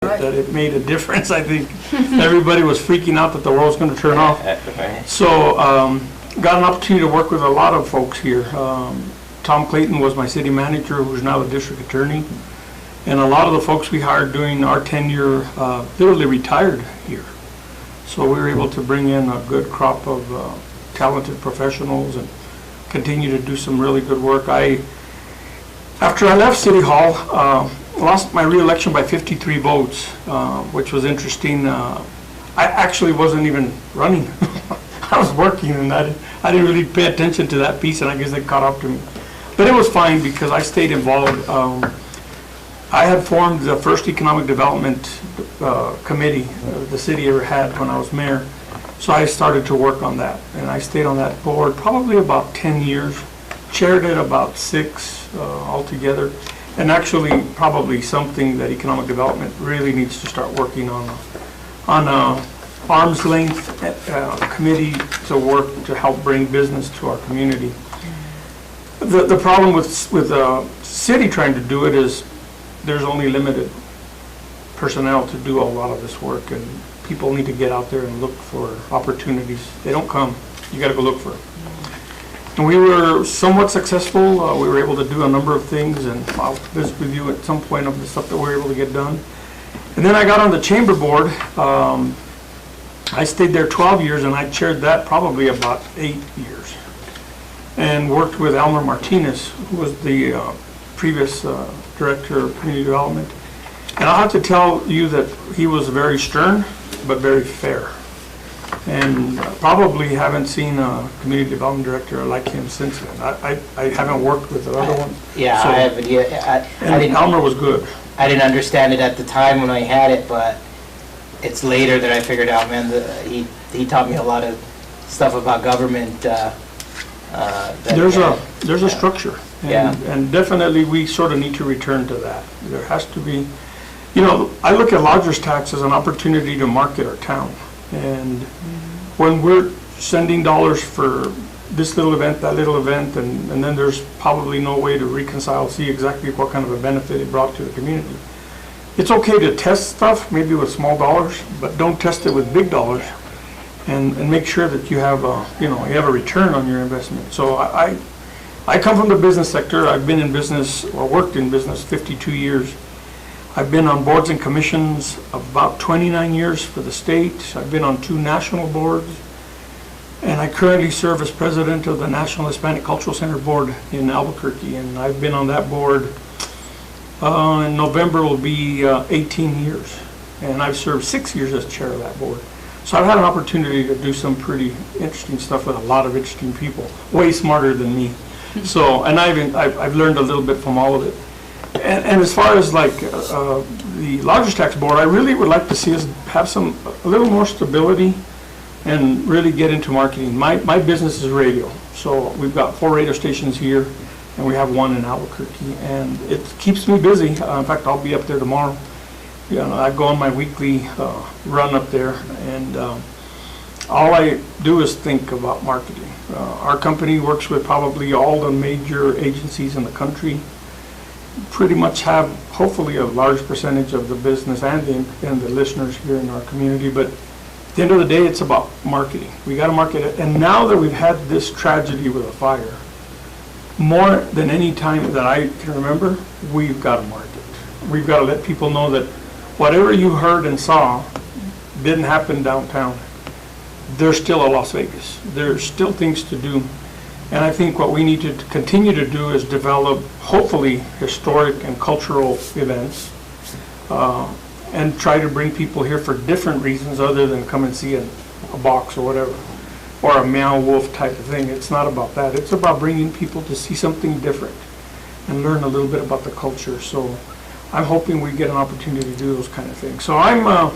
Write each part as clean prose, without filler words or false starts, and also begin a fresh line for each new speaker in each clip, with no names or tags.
that it made a difference. I think everybody was freaking out that the world was going to turn off. So got an opportunity to work with a lot of folks here. Tom Clayton was my city manager, who's now the district attorney. And a lot of the folks we hired during our tenure literally retired here. So we were able to bring in a good crop of talented professionals and continue to do some really good work. After I left City Hall, lost my re-election by 53 votes, which was interesting. I actually wasn't even running. I was working, and I didn't really pay attention to that piece, and I guess it caught up to me. But it was fine because I stayed involved. I had formed the first economic development committee the city ever had when I was mayor. So I started to work on that, and I stayed on that board probably about 10 years, chaired it about 6 altogether, and actually probably something that economic development really needs to start working on arm's length committee to work to help bring business to our community. The problem with city trying to do it is there's only limited personnel to do a lot of this work, and people need to get out there and look for opportunities. They don't come. You got to go look for them. And we were somewhat successful. We were able to do a number of things, and I'll visit with you at some point of the stuff that we were able to get done. And then I got on the chamber board. I stayed there 12 years, and I chaired that probably about 8 years, and worked with Elmer Martinez, who was the previous director of community development. And I'll have to tell you that he was very stern, but very fair. And probably haven't seen a community development director like him since then. I haven't worked with the other one.
Yeah,
so,
I haven't. Yeah, I didn't,
Elmer was good.
I didn't understand it at the time when I had it, but it's later that I figured out, man, he taught me a lot of stuff about government.
There's a structure, and definitely we sort of need to return to that. There has to be, I look at lodger's tax as an opportunity to market our town, and when we're sending dollars for this little event, that little event, and then there's probably no way to reconcile, see exactly what kind of a benefit it brought to the community. It's okay to test stuff, maybe with small dollars, but don't test it with big dollars. And make sure that you have a return on your investment. So I come from the business sector. I've been in business, or worked in business, 52 years. I've been on boards and commissions about 29 years for the state. I've been on 2 national boards, and I currently serve as president of the National Hispanic Cultural Center Board in Albuquerque, and I've been on that board. In November will be 18 years, and I've served 6 years as chair of that board. So I've had an opportunity to do some pretty interesting stuff with a lot of interesting people, way smarter than me. So, and I've learned a little bit from all of it. And as far as like the lodger's tax board, I really would like to see us have a little more stability and really get into marketing. My business is radio, so we've got 4 radio stations here, and we have 1 in Albuquerque, and it keeps me busy. In fact, I'll be up there tomorrow. I go on my weekly run up there, and all I do is think about marketing. Our company works with probably all the major agencies in the country. Pretty much have, hopefully, a large percentage of the business and the listeners here in our community. But at the end of the day, it's about marketing. We got to market it. And now that we've had this tragedy with a fire, more than any time that I can remember, we've got to market. We've got to let people know that whatever you heard and saw didn't happen downtown. There's still a Las Vegas. There's still things to do. And I think what we need to continue to do is develop, hopefully, historic and cultural events, and try to bring people here for different reasons other than come and see a box or whatever, or a meow wolf type of thing. It's not about that. It's about bringing people to see something different and learn a little bit about the culture. So I'm hoping we get an opportunity to do those kind of things. So I'm a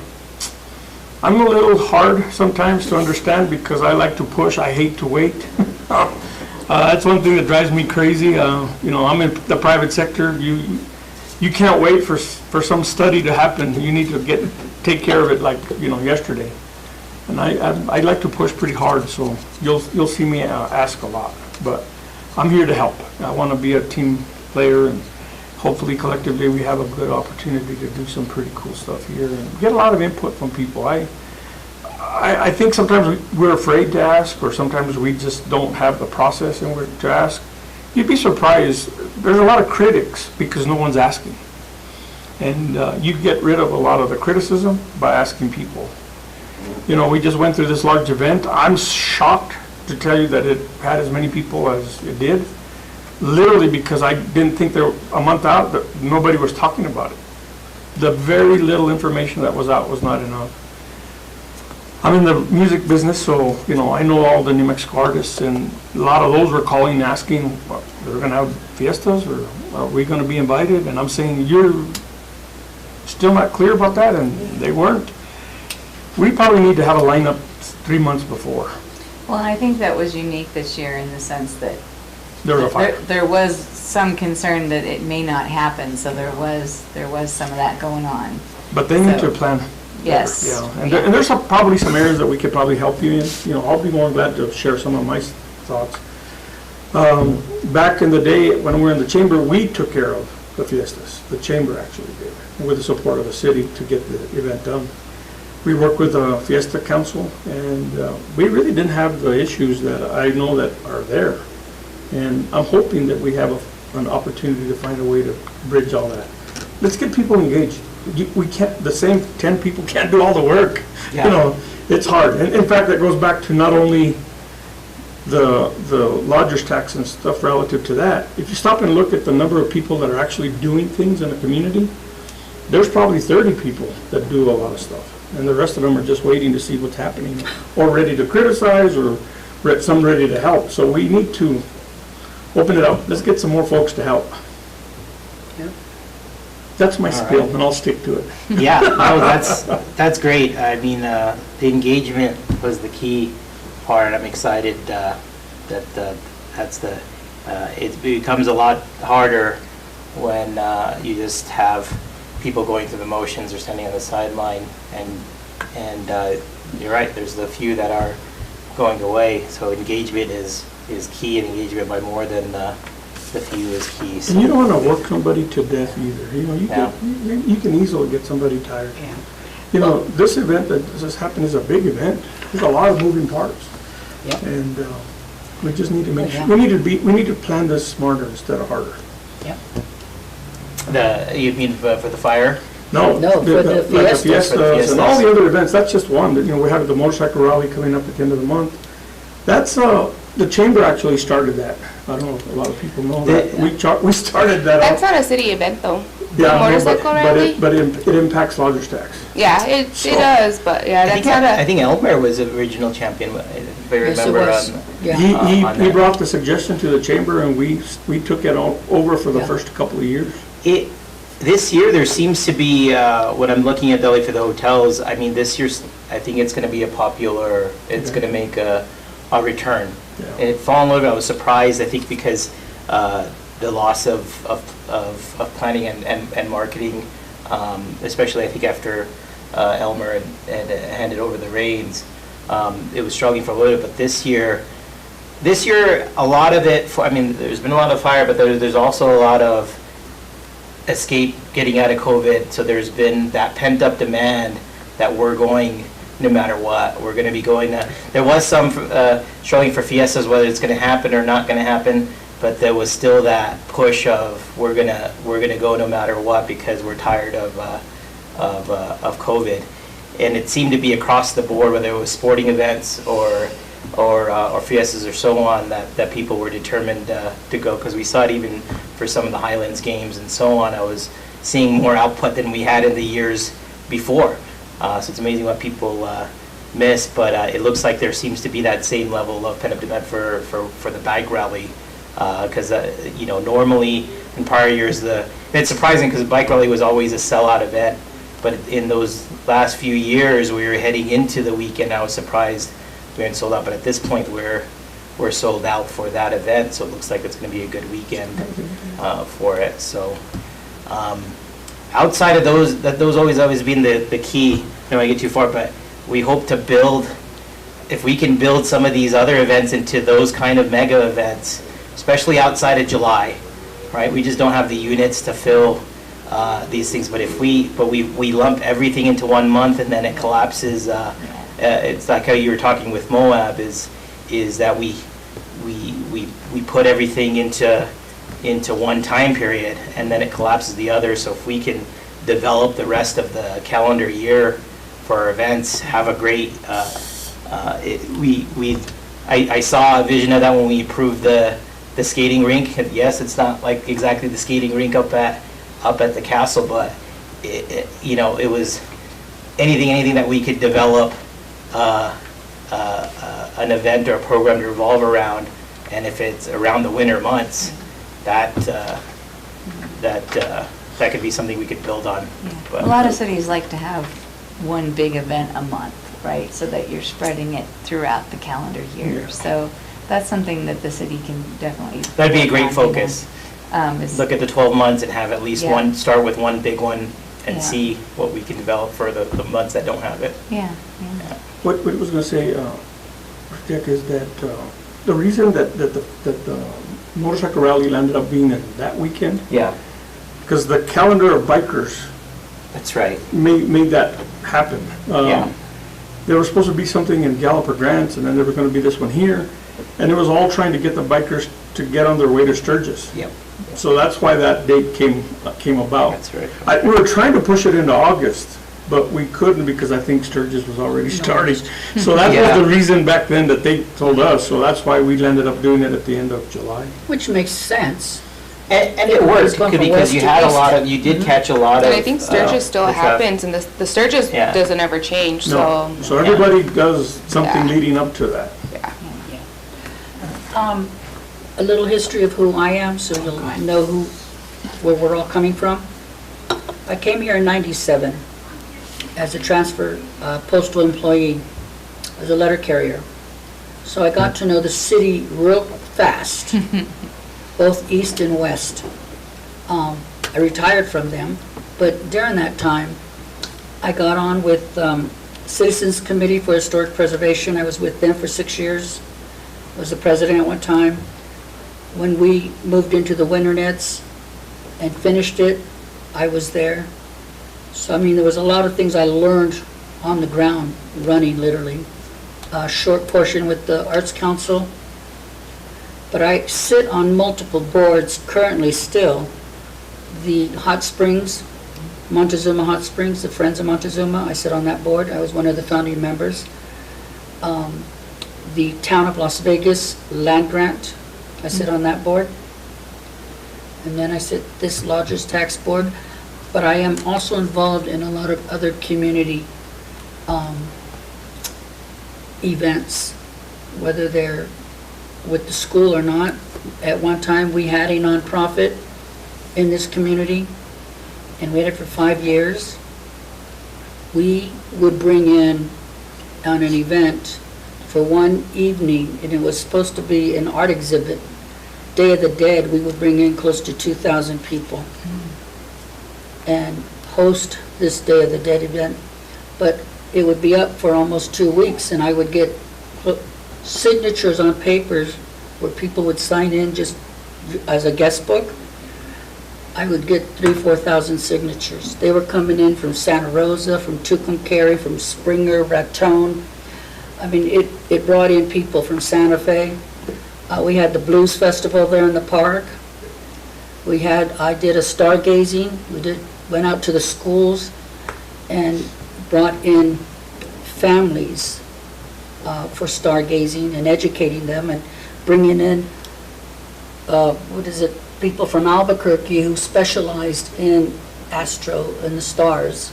little hard sometimes to understand because I like to push. I hate to wait. That's one thing that drives me crazy. I'm in the private sector. You can't wait for some study to happen. You need to take care of it like yesterday. And I like to push pretty hard. So you'll see me ask a lot. But I'm here to help. I want to be a team player, and hopefully collectively we have a good opportunity to do some pretty cool stuff here and get a lot of input from people. I think sometimes we're afraid to ask, or sometimes we just don't have the process and we're to ask. You'd be surprised, there's a lot of critics because no one's asking. And you get rid of a lot of the criticism by asking people. You know, we just went through this large event. I'm shocked to tell you that it had as many people as it did, literally because I didn't think there, a month out, that nobody was talking about it. The very little information that was out was not enough. I'm in the music business, so, you know, I know all the New Mexico artists, and a lot of those were calling, asking, well, they're gonna have fiestas, or are we gonna be invited? And I'm saying, you're still not clear about that, and they weren't. We probably need to have a lineup 3 months before.
Well, I think that was unique this year in the sense that
There was a fire.
there was some concern that it may not happen, so there was some of that going on.
But they need
So-
to plan.
Yes.
Yeah, and there's probably some areas that we could probably help you in. You know, I'll be more glad to share some of my thoughts. Back in the day, when we were in the chamber, we took care of the fiestas. The chamber actually did, with the support of the city to get the event done. We worked with the Fiesta Council, and we really didn't have the issues that I know that are there. And I'm hoping that we have an opportunity to find a way to bridge all that. Let's get people engaged. We can't, the same 10 people can't do all the work.
Yeah.
You know, it's hard. And in fact, that goes back to not only the lodger's tax and stuff relative to that. If you stop and look at the number of people that are actually doing things in a community, there's probably 30 people that do a lot of stuff. And the rest of them are just waiting to see what's happening, or ready to criticize, or some ready to help. So we need to open it up. Let's get some more folks to help.
Yep.
That's my
All
spiel,
right.
and I'll stick to it.
Yeah, no, that's great. I mean, the engagement was the key part. I'm excited that it becomes a lot harder when you just have people going through the motions or standing on the sideline, and you're right, there's the few that are going away, so engagement is key, and engagement by more than the few is key. So.
And you don't want to work somebody to death either. You know,
Yeah.
you can easily get somebody tired.
Yeah.
You know, this event that just happened is a big event. There's a lot of moving parts.
Yep.
And we just need to make
Yeah.
sure, we need to plan this smarter instead of harder.
You mean for the fire?
No,
No, for the
like the
fiestas.
fiestas and all the other events, that's just one. You know, we have the motorcycle rally coming up at the end of the month. That's, the chamber actually started that. I don't know if a lot of people know that. We started that
That's
out.
not a city event though.
Yeah, no,
motorcycle rally?
But it impacts lodger's tax.
Yeah, it
So-
does, but yeah, that's not
I
a,
think Elmer was the original champion, if I
Yes, it
remember.
was. Yeah.
He
on
he
that.
brought the suggestion to the chamber, and we took it over for the
Yeah.
first couple of years.
This year, there seems to be, when I'm looking at Delhi for the hotels, I mean, this year's, I think it's going to be it's going to make a return.
Yeah.
And it fall in love, I was surprised, I think, because the loss of planning and marketing, especially I think after Elmer had handed over the reins, it was struggling for a little bit, but this year, a lot of it, I mean, there's been a lot of fire, but there's also a lot of escape getting out of COVID, so there's been that pent-up demand that we're going no matter what. We're going to be going. There was some struggling for fiestas, whether it's going to happen or not going to happen, but there was still that push of we're gonna go no matter what because we're tired of COVID, and it seemed to be across the board, whether it was sporting events or fiestas or so on, that people were determined to go, because we saw it even for some of the Highlands games and so on. I was seeing more output than we had in the years before. So it's amazing what people miss, but it looks like there seems to be that same level of pent-up demand for the bike rally, because normally in prior years it's surprising because the bike rally was always a sellout event, but in those last few years we were heading into the weekend. I was surprised we weren't sold out, but at this point we're sold out for that event, so it looks like it's going to be a good weekend for it. So outside of those always been the key. I don't want to get too far, but we hope to build, if we can build some of these other events into those kind of mega events, especially outside of July. right? We just don't have the units to fill these things, but we lump everything into 1 month and then it collapses. It's like how you were talking with Moab, is that we put everything into one time period and then it collapses the other. So if we can develop the rest of the calendar year for our events, have a great, I saw a vision of that when we approved the skating rink. Yes, it's not like exactly the skating rink up at the castle, but it was anything that we could develop an event or a program to revolve around, and if it's around the winter months, that could be something we could build on. But
A lot of cities like to have one big event a month, right? So that you're spreading it throughout the calendar year.
Yeah.
So that's something that the city can definitely.
That'd be a
work
great
on,
focus.
is-
Look at the 12 months and have at least
Yeah.
start with one big one and
Yeah.
see what we can develop for the months that don't have it.
Yeah, yeah.
What I was going to say, Jack, is that the reason that the motorcycle rally landed up being in that weekend,
Yeah,
because the calendar of bikers
that's right.
made that happen.
Yeah.
There was supposed to be something in Gallup or Grants, and then there was going to be this one here, and it was all trying to get the bikers to get on their way to Sturgis.
Yep,
So that's why that date came about.
that's right.
We were trying to push it into August, but we couldn't because I think Sturgis was already starting. So that
Yeah.
was the reason back then that they told us, so that's why we ended up doing it at the end of July.
Which makes sense.
And it worked
Going from
because
west
you
to
had a
east.
lot of, you did catch a lot of.
And I think Sturgis still
good stuff.
happens, and the Sturgis
Yeah.
doesn't ever change, so,
No, so everybody does something
Yeah.
leading up to that.
yeah.
A little history of who I am, so you'll know where we're all coming from. I came here in '97 as a transfer postal employee, as a letter carrier. So I got to know the city real fast, both east and west. I retired from them, but during that time, I got on with Citizens Committee for Historic Preservation. I was with them for 6 years. I was the president at one time. When we moved into the Winter Nets and finished it, I was there. So, I mean, there was a lot of things I learned on the ground, running literally. A short portion with the Arts Council. But I sit on multiple boards currently still. The Hot Springs, Montezuma Hot Springs, the Friends of Montezuma, I sit on that board. I was one of the founding members. The Town of Las Vegas Land Grant, I sit on that board. And then I sit this Lodgers Tax Board. But I am also involved in a lot of other community events, whether they're with the school or not. At one time, we had a nonprofit in this community, and we had it for 5 years. We would bring in on an event for one evening, and it was supposed to be an art exhibit. Day of the Dead, we would bring in close to 2,000 people and host this Day of the Dead event. But it would be up for almost 2 weeks, and I would get signatures on papers where people would sign in just as a guest book. I would get 3,000-4,000 signatures. They were coming in from Santa Rosa, from Tucumcari, from Springer, Raton. I mean, it brought in people from Santa Fe. We had the Blues Festival there in the park. I did a stargazing. Went out to the schools and brought in families for stargazing and educating them and bringing in, people from Albuquerque who specialized in astro and the stars.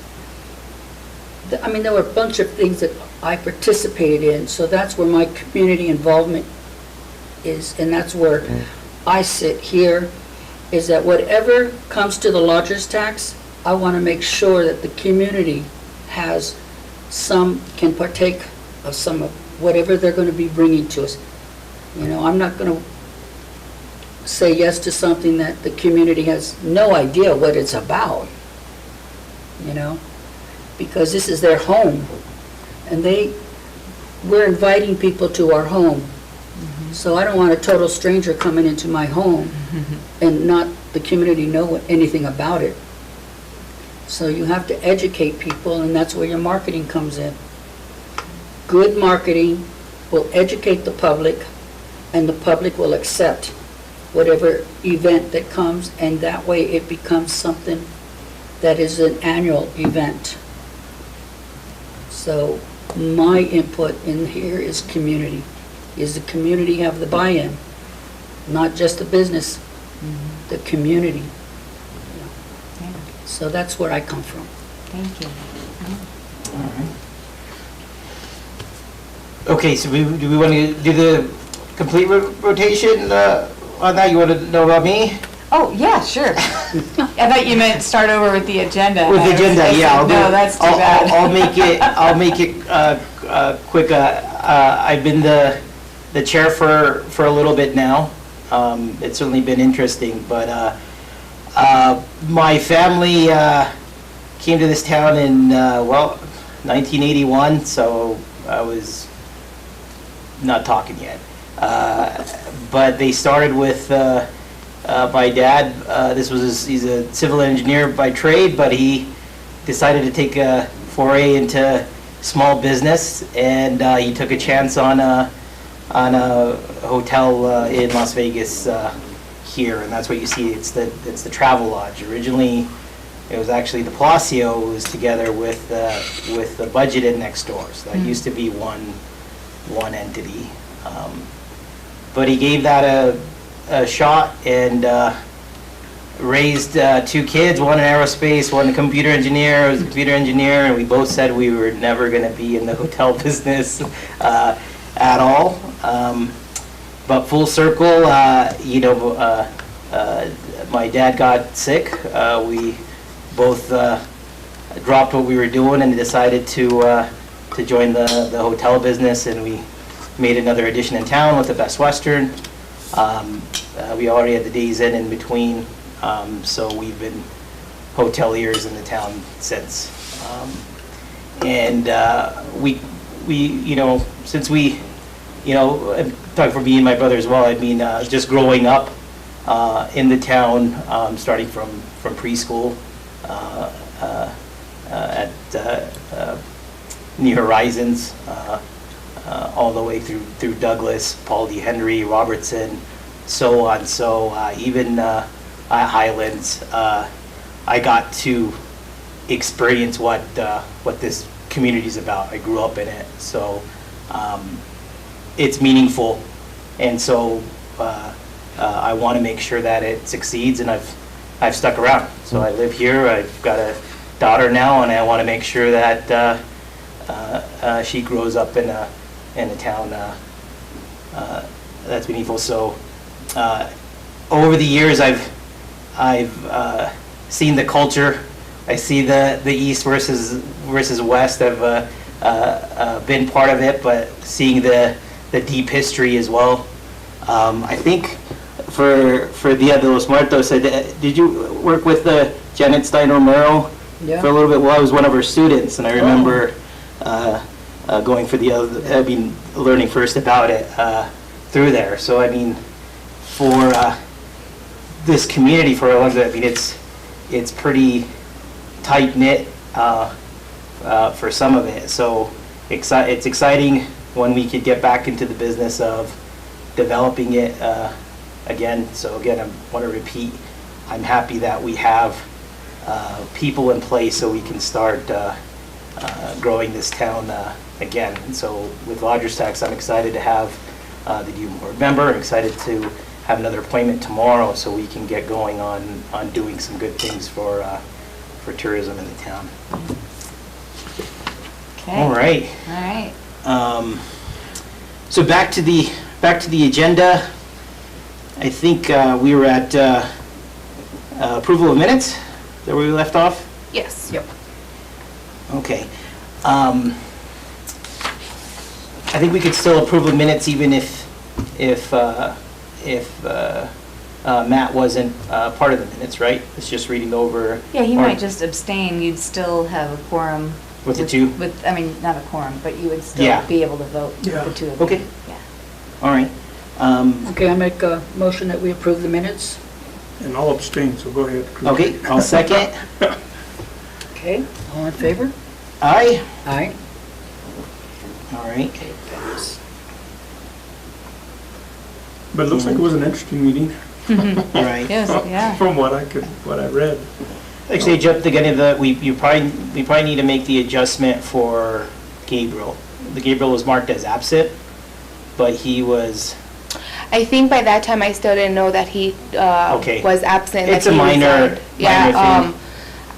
I mean, there were a bunch of things that I participated in, so that's where my community involvement is, and that's where I sit here, is that whatever comes to the lodger's tax, I want to make sure that the community can partake of some of whatever they're going to be bringing to us. You know, I'm not going to say yes to something that the community has no idea what it's about, you know, because this is their home, and we're inviting people to our home. So I don't want a total stranger coming into my home and not the community know anything about it. So you have to educate people, and that's where your marketing comes in. Good marketing will educate the public, and the public will accept whatever event that comes, and that way it becomes something that is an annual event. So my input in here is community. Is the community have the buy-in? Not just the business, the community.
Yeah,
So that's where I come from.
thank you.
Okay, so do we want to do the complete rotation on that? You want to know about me?
Oh, yeah, sure. I thought you meant start over with the agenda.
With the agenda, yeah.
No, that's too
I'll
bad.
I'll make it quick. I've been the chair for a little bit now. It's certainly been interesting, but my family came to this town in 1981, so I was not talking yet. But they started with my dad. He's a civil engineer by trade, but he decided to take a foray into small business, and he took a chance on a hotel in Las Vegas here, and that's what you see. It's the Travel Lodge. Originally, it was actually the Palacio was together with the Budget Inn next door. So that used to be one entity. But he gave that a shot and raised two kids, one in aerospace, one a computer engineer. I was a computer engineer, and we both said we were never going to be in the hotel business at all. But full circle, my dad got sick. We both dropped what we were doing and decided to join the hotel business, and we made another addition in town with the Best Western. We already had the Days Inn in between, so we've been hoteliers in the town since. And since we, I'm talking for me and my brother as well, I mean, just growing up in the town, starting from preschool at New Horizons, all the way through Douglas, Paul D. Henry, Robertson, so on. So even at Highlands, I got to experience what this community is about. I grew up in it, so it's meaningful, and so I want to make sure that it succeeds, and I've stuck around. So I live here. I've got a daughter now, and I want to make sure that she grows up in a town that's meaningful. So over the years, I've seen the culture. I see the East versus West. I've been part of it, but seeing the deep history as well. I think for Dia de los Muertos, did you work with Janet Stein Romero
Yeah.
for a little bit? Well, I was one of her students, and I remember going for learning first about it through there. So I mean, for this community, for a long time, I mean, it's pretty tight knit for some of it. So it's exciting when we could get back into the business of developing it again. So again, I want to repeat, I'm happy that we have people in place so we can start growing this town again. And so with Lodgers Tax, I'm excited to have the new board member. I'm excited to have another appointment tomorrow so we can get going on doing some good things for tourism in the town.
Okay.
All right.
All right.
So back to the agenda. I think we were at approval of minutes. Is that where we left off?
Yes.
Yep.
Okay. I think we could still approve the minutes even if Matt wasn't part of the minutes, right? It's just reading over.
Yeah, he
or-
might just abstain. You'd still have a quorum.
With the two?
I mean, not a quorum, but you would still
Yeah.
be able to vote with
Yeah.
the two of them.
Okay.
Yeah.
All right.
Okay, I make a motion that we approve the minutes.
And I'll abstain, so go ahead. Chris.
Okay, I'll second.
Okay, all in favor?
Aye.
Aye.
All right.
Okay, pass.
But it looks like it was an interesting meeting.
Right.
Yes, yeah.
From what I read.
Actually, Jeff, we probably need to make the adjustment for Gabriel. The Gabriel was marked as absent, but he was,
I think by that time I still didn't know that he
Okay.
was absent.
It's
that
a
he
minor-
resigned. Yeah,
minor thing.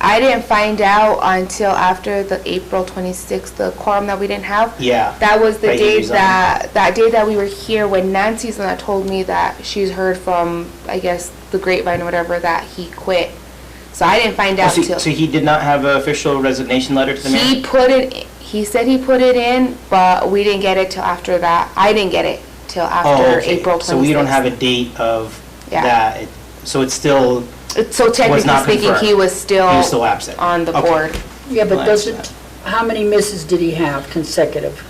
I didn't find out until after the April 26th, the quorum that we didn't have.
yeah.
That was the
That he
day
resigned.
that day that we were here when Nancy's the one that told me that she's heard from, I guess, the grapevine or whatever, that he quit. So I didn't find out
So
till.
so he did not have an official resignation letter to the mayor?
He said he put it in, but we didn't get it till after that. I didn't get it till
Oh,
after
okay.
April 26th.
So we don't have a date of
Yeah.
that. So it's still,
So technically
not
speaking,
confirmed.
he was still
he was still absent?
on the
Okay.
board.
Yeah, but
Well,
does
that's
it, how many misses did he have consecutive?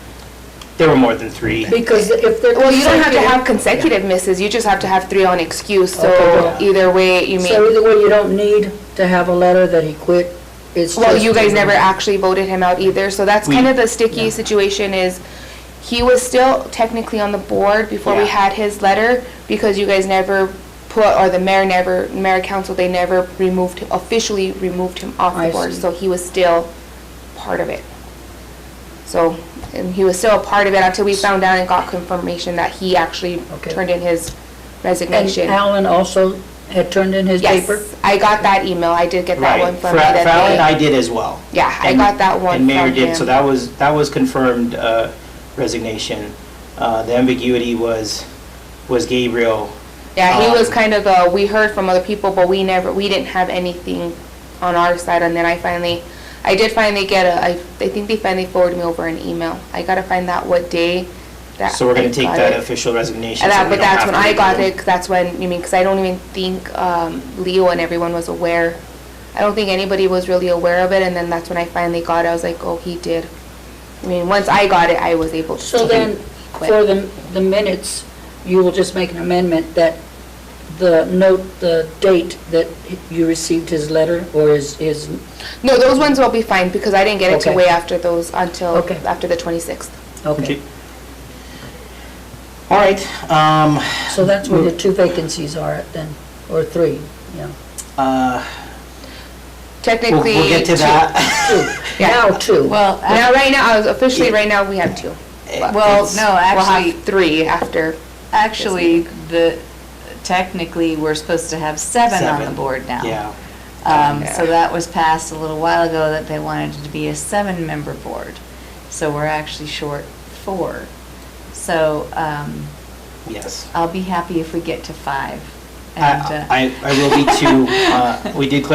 There were more than 3.
Because if they're
Well, you don't have to have
consecutive-
consecutive misses, you just have to have 3 on excuse, so
Okay.
either way, you
So
mean,
either way, you don't need to have a letter that he quit, it's just.
well, you guys never actually voted him out either, so that's
We-
kind of the sticky situation is, he was still technically on the board before we
Yeah.
had his letter, because you guys never put, or the mayor council, they never officially removed him off the
I
board,
see.
so he was still part of it. So, and he was still a part of it until we found out and got confirmation that he actually
Okay.
turned in his
And
resignation.
Alan also had turned in his
Yes,
paper?
I got that email, I did get that
Right.
one from
For
him that
Fallon,
day.
I did as well.
Yeah, I
And-
got that one
And Mayor
from
did, so
him.
that was confirmed resignation. The ambiguity was Gabriel.
Yeah, he was
um,
kind of we heard from other people, but we didn't have anything on our side, and then I did finally get I think they finally forwarded me over an email. I gotta find out what day that
So we're going
I
to take
got
that
it.
official resignation.
And
so
that,
we
but
don't
that's
have
when
to
I got
redo
it, 'cause that's when, you mean, because I don't even think Leo and everyone was aware. I don't think anybody was really aware of it, and then that's when I finally got it. I was like, oh, he did. I mean, once I got it, I was able to.
So then,
quit.
for the minutes, you will just make an amendment that the date that you received his letter, or his,
No, those ones will be fine, because I didn't get it till
Okay.
way after those, until
Okay.
after the 26th.
okay.
Okay. All right.
So that's where the 2 vacancies are at then, or 3, yeah.
Technically.
We'll get to
two.
that.
2,
Yeah.
now 2.
Well,
Now, right now, officially, right now, we have 2.
well,
It's-
no,
We'll
actually,
have 3 after.
actually, technically, we're supposed to have 7 on the
7.
board now.
Yeah.
So that was passed a little while ago, that they wanted it to be a 7-member board. So we're actually short 4. So
Yes.
I'll be happy if we get to 5. And,
I will be too. We did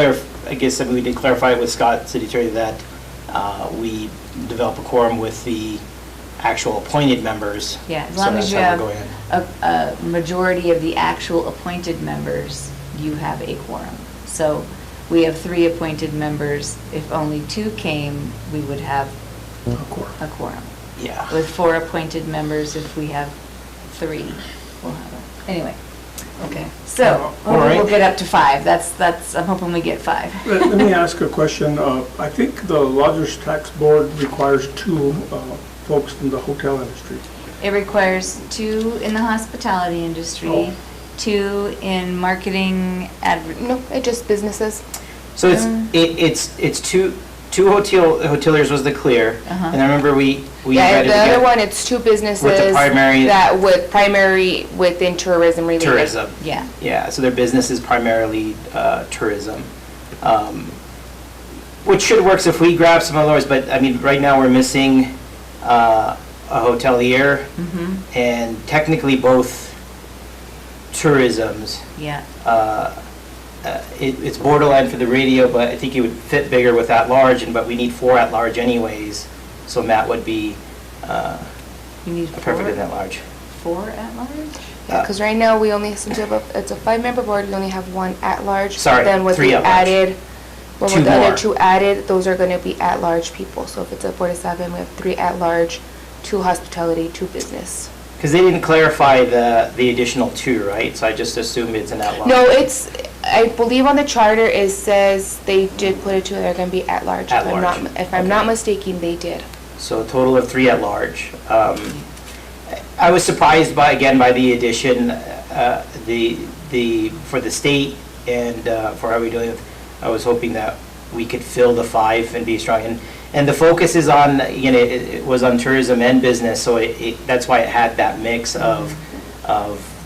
we did clarify with Scott, City Attorney, that we develop a quorum with the actual appointed members.
Yeah, as
So
long
that's
as you
how
have
we're going.
a majority of the actual appointed members, you have a quorum. So we have 3 appointed members. If only 2 came, we would have a quorum.
Yeah.
With 4 appointed members, if we have 3, we'll have a, anyway.
Okay.
So,
All right.
we'll get up to 5. I'm hoping we get 5.
Let me ask a question. I think the Lodgers Tax Board requires 2 folks from the hotel industry.
It requires 2 in the hospitality industry,
Oh.
2 in marketing,
No, it just businesses.
So it's two hoteliers was the clear,
Uh-huh.
and I remember we
Yeah,
invited
the other
together
one, it's 2 businesses.
primary-
That with primary within tourism related.
tourism.
yeah.
Yeah, so their business is primarily tourism, which should work if we grab some others. But I mean, right now we're missing a hotelier,
Mm-hmm,
and technically both tourisms.
yeah.
It's borderline for the radio, but I think it would fit bigger with at-large, but we need 4 at-large anyways, so Matt would be
You need
a perfect at-large.
4 at large?
Yeah, because right now we only, since we have it's a 5-member board, we only have 1 at-large.
Sorry,
Then with
3
the
at-large.
added, well,
2
with the
more.
other 2 added, those are gonna be at-large people. So if it's a 4 to 7, we have 3 at-large, 2 hospitality, 2 business.
Because they didn't clarify the additional 2, right? So I just assumed it's an at-large.
No, it's, I believe on the charter it says they did put it to, they're gonna be at large.
At
If I'm not-
large.
If I'm not mistaken, they did.
So a total of 3 at large. I was surprised by, again, by the addition, for the state and for how we're doing it. I was hoping that we could fill the 5 and be strong. And the focus is on, it was on tourism and business, so that's why it had that mix of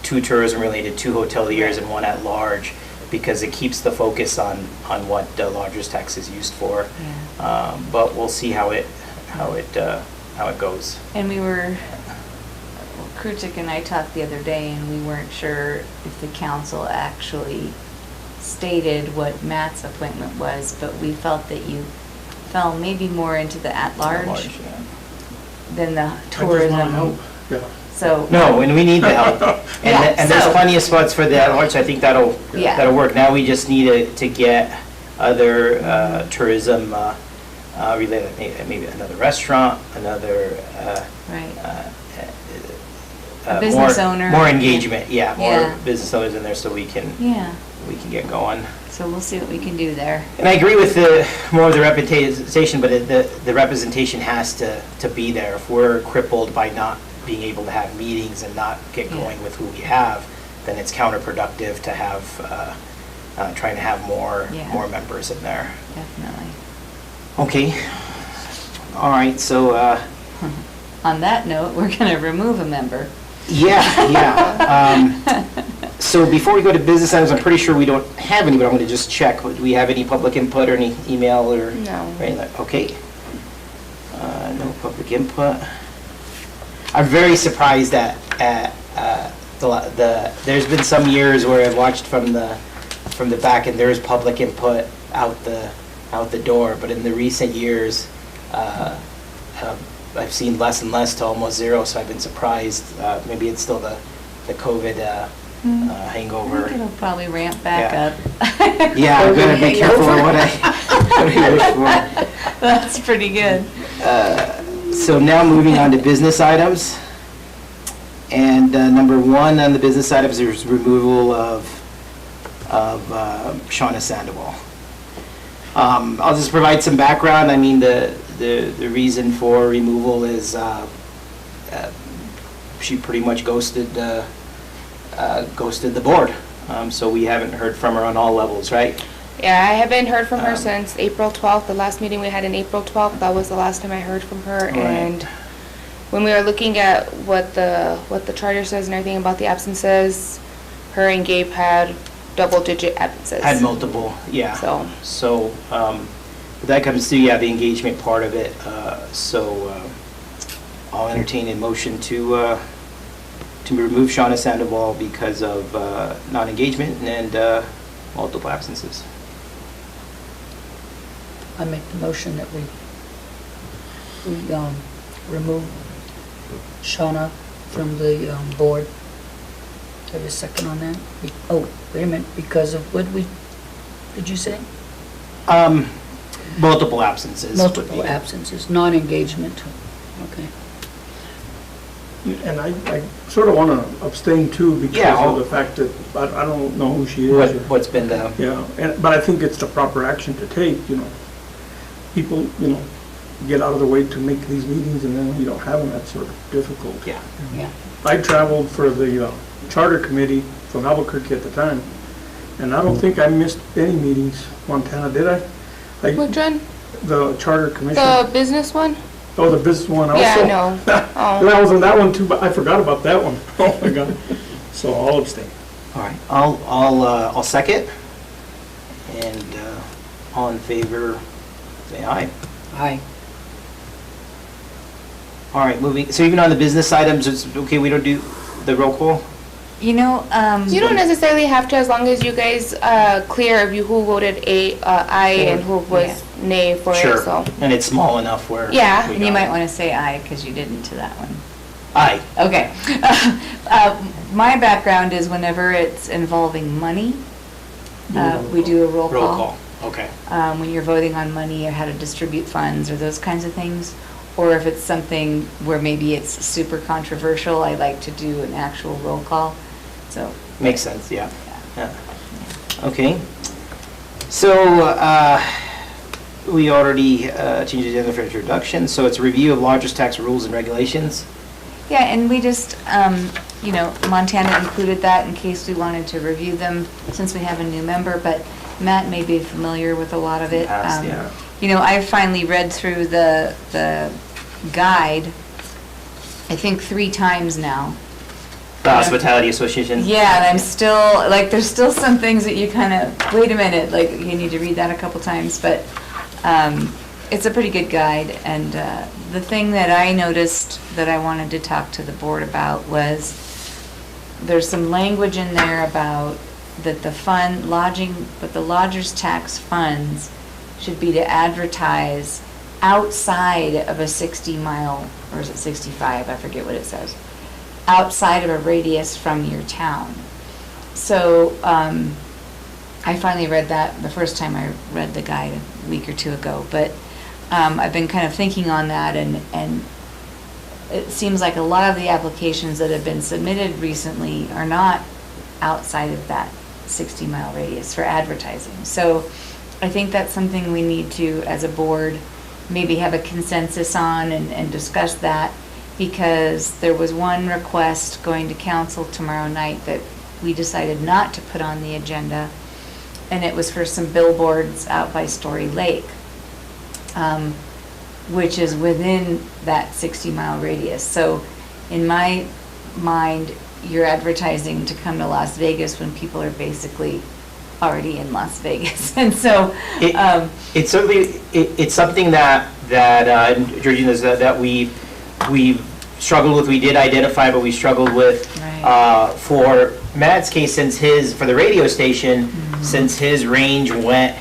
2 tourism related, 2 hoteliers and 1 at large, because it keeps the focus on what the lodger's tax is used for. But we'll see how it goes.
And Krutik and I talked the other day, and we weren't sure if the council actually stated what Matt's appointment was, but we felt that you fell maybe more into the at-large
Yeah.
than the
I just
tourism.
want help, yeah.
So.
No, and we need the help.
Yeah,
And there's
so-
plenty of spots for the at-large, so I think that'll
Yeah.
work. Now we just need to get other tourism related, maybe another restaurant, another
Right.
more
business owner.
more engagement, yeah, more
Yeah.
business owners in there, so we can
Yeah,
get going.
so we'll see what we can do there.
And I agree with more of the representation, but the representation has to be there. If we're crippled by not being able to have meetings and not get going with who we have, then it's counterproductive to have, trying to have more members in there.
Definitely.
Okay. All right, so,
On that note, we're going to remove a member.
yeah. So before we go to business items, I'm pretty sure we don't have any, but I'm going to just check. Do we have any public input or any email or?
No.
Right, okay. No public input. I'm very surprised at there's been some years where I've watched from the back and there's public input out the door, but in the recent years, I've seen less and less to almost zero, so I've been surprised. Maybe it's still the COVID hangover.
I think it'll probably ramp back
Yeah.
up.
Yeah, I'm gonna be careful of what I wish for.
That's pretty good.
So now moving on to business items. And number 1 on the business items is removal of Shauna Sandoval. I'll just provide some background. I mean, the reason for removal is she pretty much ghosted the board. So we haven't heard from her on all levels, right?
Yeah, I haven't heard from her since April 12th, the last meeting we had in April 12th, that was the last time I heard from her.
Right.
And when we were looking at what the charter says and everything about the absences, her and Gabe had double-digit absences.
Had multiple, yeah. So that comes to, the engagement part of it. So I'll entertain a motion to remove Shauna Sandoval because of non-engagement and multiple absences.
I make the motion that we remove Shauna from the board. Have a second on that? Oh, wait a minute, because of what did you say?
Multiple absences.
Multiple absences, non-engagement. Okay.
And I sort of want to abstain too
Yeah,
because of the fact that I don't know who she is.
What's been the...
Yeah, but I think it's the proper action to take, People, get out of the way to make these meetings and then when you don't have them, that's sort of difficult.
Yeah.
Yeah.
I traveled for the charter committee from Albuquerque at the time, and I don't think I missed any meetings, Montana, did I?
Which one?
The charter commission.
The business one?
Oh, the business one also?
Yeah, no. Oh.
I was on that one too, but I forgot about that one. Oh my God. So I'll abstain.
All right, I'll second. And all in favor, say aye.
Aye.
All right, moving, so even on the business items, it's okay, we don't do the roll call?
You don't necessarily have to, as long as you guys clear of you who voted aye and who was nay for it,
Sure,
so.
and it's small enough where...
Yeah.
we
And you
got
might
it.
want to say aye because you didn't to that one.
Aye.
Okay. My background is whenever it's involving money, we do a roll call.
Roll call, okay.
When you're voting on money or how to distribute funds or those kinds of things. Or if it's something where maybe it's super controversial, I like to do an actual roll call. So,
Makes sense, yeah. Yeah. Okay. So, we already changed the agenda for introduction, so it's a review of largest tax rules and regulations.
Yeah, and we just, you know, Montana included that in case we wanted to review them since we have a new member, but Matt may be familiar with a lot of it.
Past, yeah.
You know, I finally read through the guide, I think 3 times now.
The Hospitality Association.
Yeah, and I'm still, like, there's still some things that you kind of, wait a minute, like, you need to read that a couple times, but it's a pretty good guide, and the thing that I noticed that I wanted to talk to the board about was there's some language in there about that the lodger's tax funds should be to advertise outside of a 60-mile, or is it 65, I forget what it says, outside of a radius from your town. So I finally read that the first time I read the guide a week or 2 ago, but I've been kind of thinking on that, and it seems like a lot of the applications that have been submitted recently are not outside of that 60-mile radius for advertising. So I think that's something we need to, as a board, maybe have a consensus on and discuss that, because there was one request going to council tomorrow night that we decided not to put on the agenda, and it was for some billboards out by Story Lake, which is within that 60-mile radius. So in my mind, you're advertising to come to Las Vegas when people are basically already in Las Vegas. And so
It's certainly, it's something that Georgina, that we struggled with, we did identify, but we struggled with.
Right.
For Matt's case, for the radio station, since his range went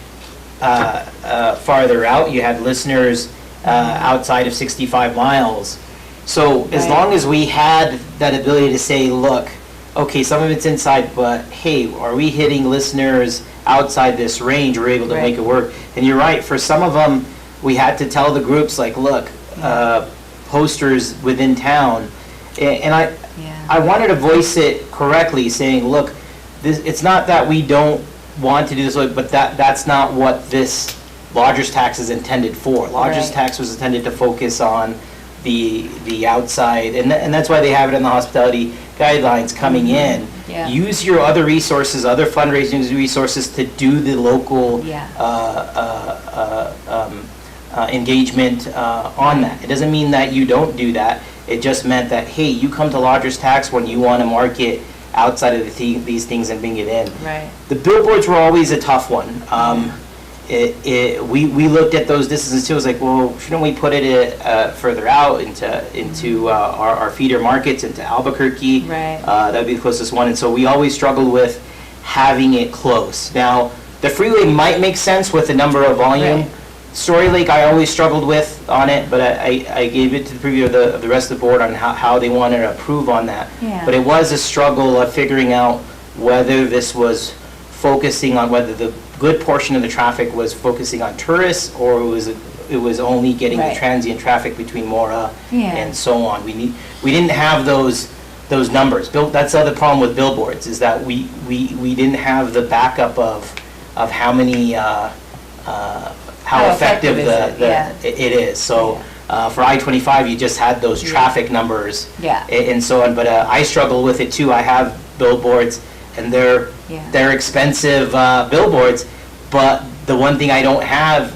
farther out, you had listeners outside of 65 miles. So as
Right.
long as we had that ability to say, look, okay, some of it's inside, but hey, are we hitting listeners outside this range? We're able to
Right.
make it work. And you're right, for some of them, we had to tell the groups, like, look, posters within town. And I
Yeah.
wanted to voice it correctly, saying, look, it's not that we don't want to do this, but that's not what this lodger's tax is intended for. Lodger's
Right.
tax was intended to focus on the outside, and that's why they have it in the hospitality guidelines coming in.
Yeah.
Use your other resources, other fundraising resources to do the local
Yeah.
engagement on that. It doesn't mean that you don't do that. It just meant that, hey, you come to lodger's tax when you want to market outside of these things and bring it in.
Right.
The billboards were always a tough one. We looked at those distances too. It was like, well, shouldn't we put it further out into our feeder markets, into Albuquerque?
Right.
That would be the closest one. And so we always struggled with having it close. Now, the freeway might make sense with the number of volume.
Right.
Story Lake, I always struggled with on it, but I gave it to the preview of the rest of the board on how they wanted to approve on that.
Yeah.
But it was a struggle of figuring out whether this was focusing on, whether the good portion of the traffic was focusing on tourists, or it was only getting
Right.
the transient traffic between Mora
Yeah.
and so on. We didn't have those numbers. That's the other problem with billboards, is that we didn't have the backup of how many how effective
effective is it? Yeah.
it is. So for I-25, you just had those traffic numbers
Yeah.
and so on. But I struggle with it too. I have billboards, and
Yeah.
they're expensive billboards. But the one thing I don't have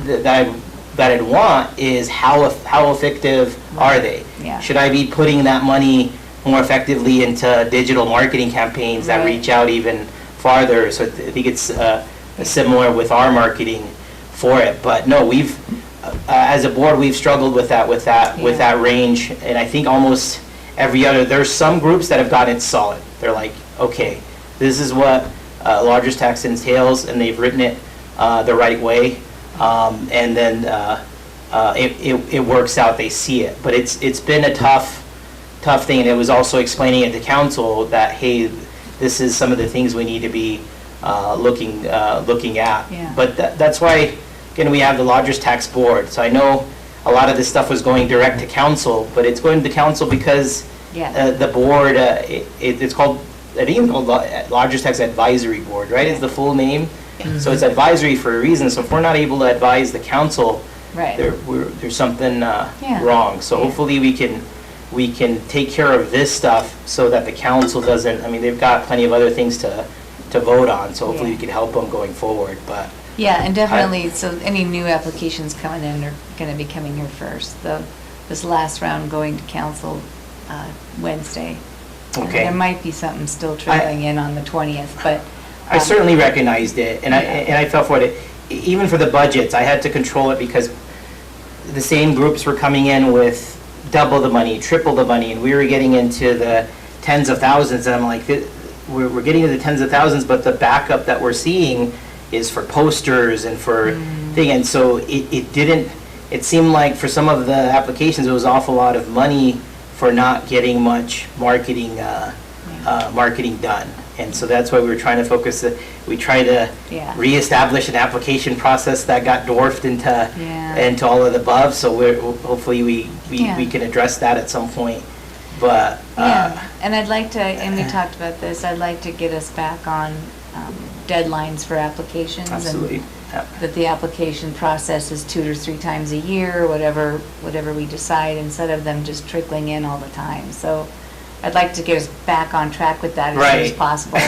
that I'd want is how effective are they?
Yeah.
Should I be putting that money more effectively into digital marketing campaigns that
Right.
reach out even farther? So I think it's similar with our marketing for it. But no, we've as a board, we've struggled with that range, and I think almost every other. There's some groups that have gotten it solid. They're like, okay, this is what lodger's tax entails, and they've written it the right way, and then it works out. They see it, but it's been a tough thing, and it was also explaining it to council that, hey, this is some of the things we need to be looking at.
Yeah.
But that's why, again, we have the lodger's tax board. So I know a lot of this stuff was going direct to council, but it's going to council because
Yeah.
the board, it's called I think it's called Lodgers Tax Advisory Board, right, is the full name? So it's advisory for a reason, so if we're not able to advise the council,
Right.
there's something
Yeah.
wrong. So
Yeah.
hopefully we can take care of this stuff so that the council doesn't, I mean, they've got plenty of other things to vote on, so hopefully
Yeah.
we can help them going forward, but.
Yeah, and definitely, so any new applications coming in are gonna be coming here first. This last round going to council Wednesday. And
Okay.
there might be something still trickling in on the 20th, but.
I certainly recognized it, and I felt for it. Even for the budgets, I had to control it because the same groups were coming in with double the money, triple the money, and we were getting into the tens of thousands, and I'm like, we're getting to the tens of thousands, but the backup that we're seeing is for posters and for thing, and so it seemed like for some of the applications, it was an awful lot of money for not getting much marketing done. And so that's why we were trying to focus, we tried to
Yeah.
reestablish an application process that got dwarfed into
Yeah.
all of the above, so hopefully we
Yeah.
can address that at some point, but.
Yeah, and I'd like to, and we talked about this, I'd like to get us back on deadlines for applications. and
Absolutely. Yeah.
That the application process is 2 to 3 times a year, whatever we decide, instead of them just trickling in all the time. So I'd like to get us back on track with that as soon as
Right.
possible.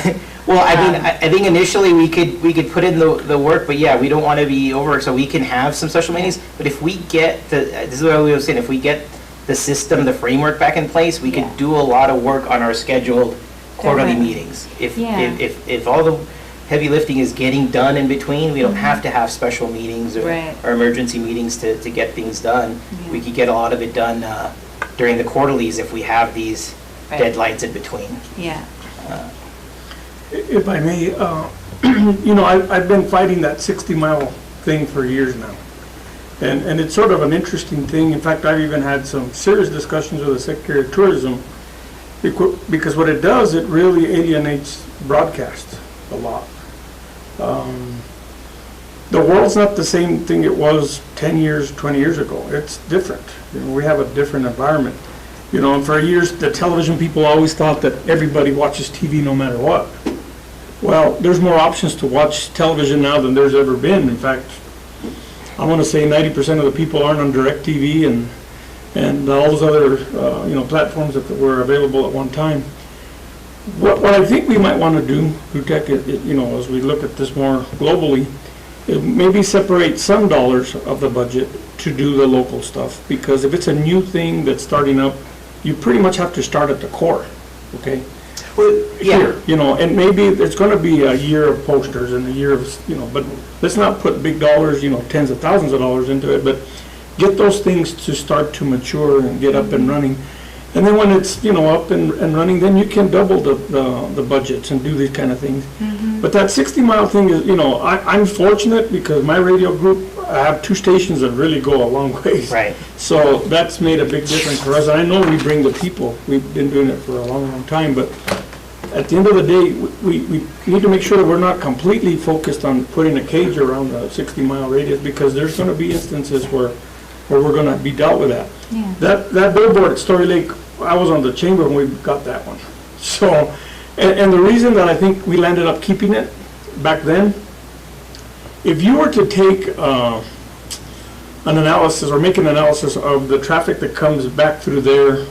Well, I mean,
Um,
I think initially we could put in the work, but yeah, we don't want to be over, so we can have some special meetings. But if we get this is what I was saying, if we get the system, the framework back in place, we
Yeah.
could do a lot of work on our scheduled quarterly
Definitely.
meetings.
Yeah.
If all the heavy lifting is getting done in between, we don't have to have special meetings
Right.
or emergency meetings to get things done. We
Yeah.
could get a lot of it done during the quarterlies if we have these
Right.
deadlines in between.
Yeah,
If I may, I've been fighting that 60-mile thing for years now. And it's sort of an interesting thing. In fact, I've even had some serious discussions with the Secretary of Tourism, because what it does, it really alienates broadcast a lot. The world's not the same thing it was 10 years, 20 years ago. It's different. We have a different environment. And for years, the television people always thought that everybody watches TV no matter what. Well, there's more options to watch television now than there's ever been. In fact, I want to say 90% of the people aren't on DirecTV and all those other, platforms that were available at one time. What I think we might want to do, Hutek, as we look at this more globally, is maybe separate some dollars of the budget to do the local stuff. Because if it's a new thing that's starting up, you pretty much have to start at the core, okay?
Well, yeah.
Here, and maybe it's gonna be a year of posters and a year of, but let's not put big dollars, tens of thousands of dollars into it, but get those things to start to mature and get up and running. And then when it's, up and running, then you can double the budgets and do these kind of things. But that 60-mile thing is, I'm fortunate because my radio group, I have 2 stations that really go a long ways.
Right.
So that's made a big difference for us. And I know we bring the people. We've been doing it for a long, long time. But at the end of the day, we need to make sure that we're not completely focused on putting a cage around the 60-mile radius, because there's going to be instances where we're going to be dealt with that.
yeah.
That billboard at Story Lake, I was on the chamber when we got that one. So, and the reason that I think we landed up keeping it back then, if you were to take an analysis or make an analysis of the traffic that comes back through there,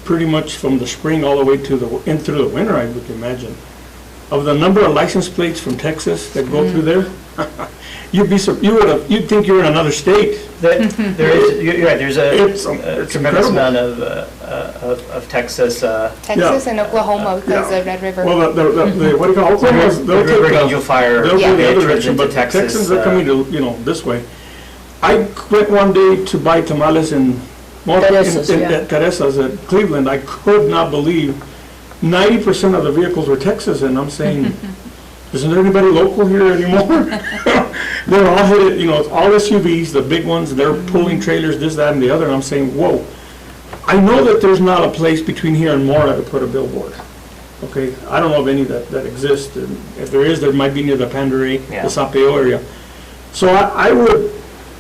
pretty much from the spring all the way to in through the winter, I would imagine, of the number of license plates from Texas that go through there, you'd think you're in another state.
There is, you're right, there's
It's
a tremendous
incredible.
amount of Texas,
Texas and Oklahoma because
Yeah.
of Red River.
Well, what do you call Oklahoma's,
the
they'll take
River Angel Fire.
they'll
Yeah.
go the other
entrance
direction,
into
but Texans are coming
uh,
to, this way. I went one day to buy tamales in
Teresa's, yeah.
Teresa's at Cleveland. I could not believe 90% of the vehicles were Texas, and I'm saying, isn't there anybody local here anymore? They're all headed, it's all SUVs, the big ones, they're pulling trailers, this, that, and the other, and I'm saying, whoa. I know that there's not a place between here and Mora to put a billboard, okay? I don't know of any that exist, and if there is, there might be near the Pandaré,
Yeah.
the Sapeo area. So I would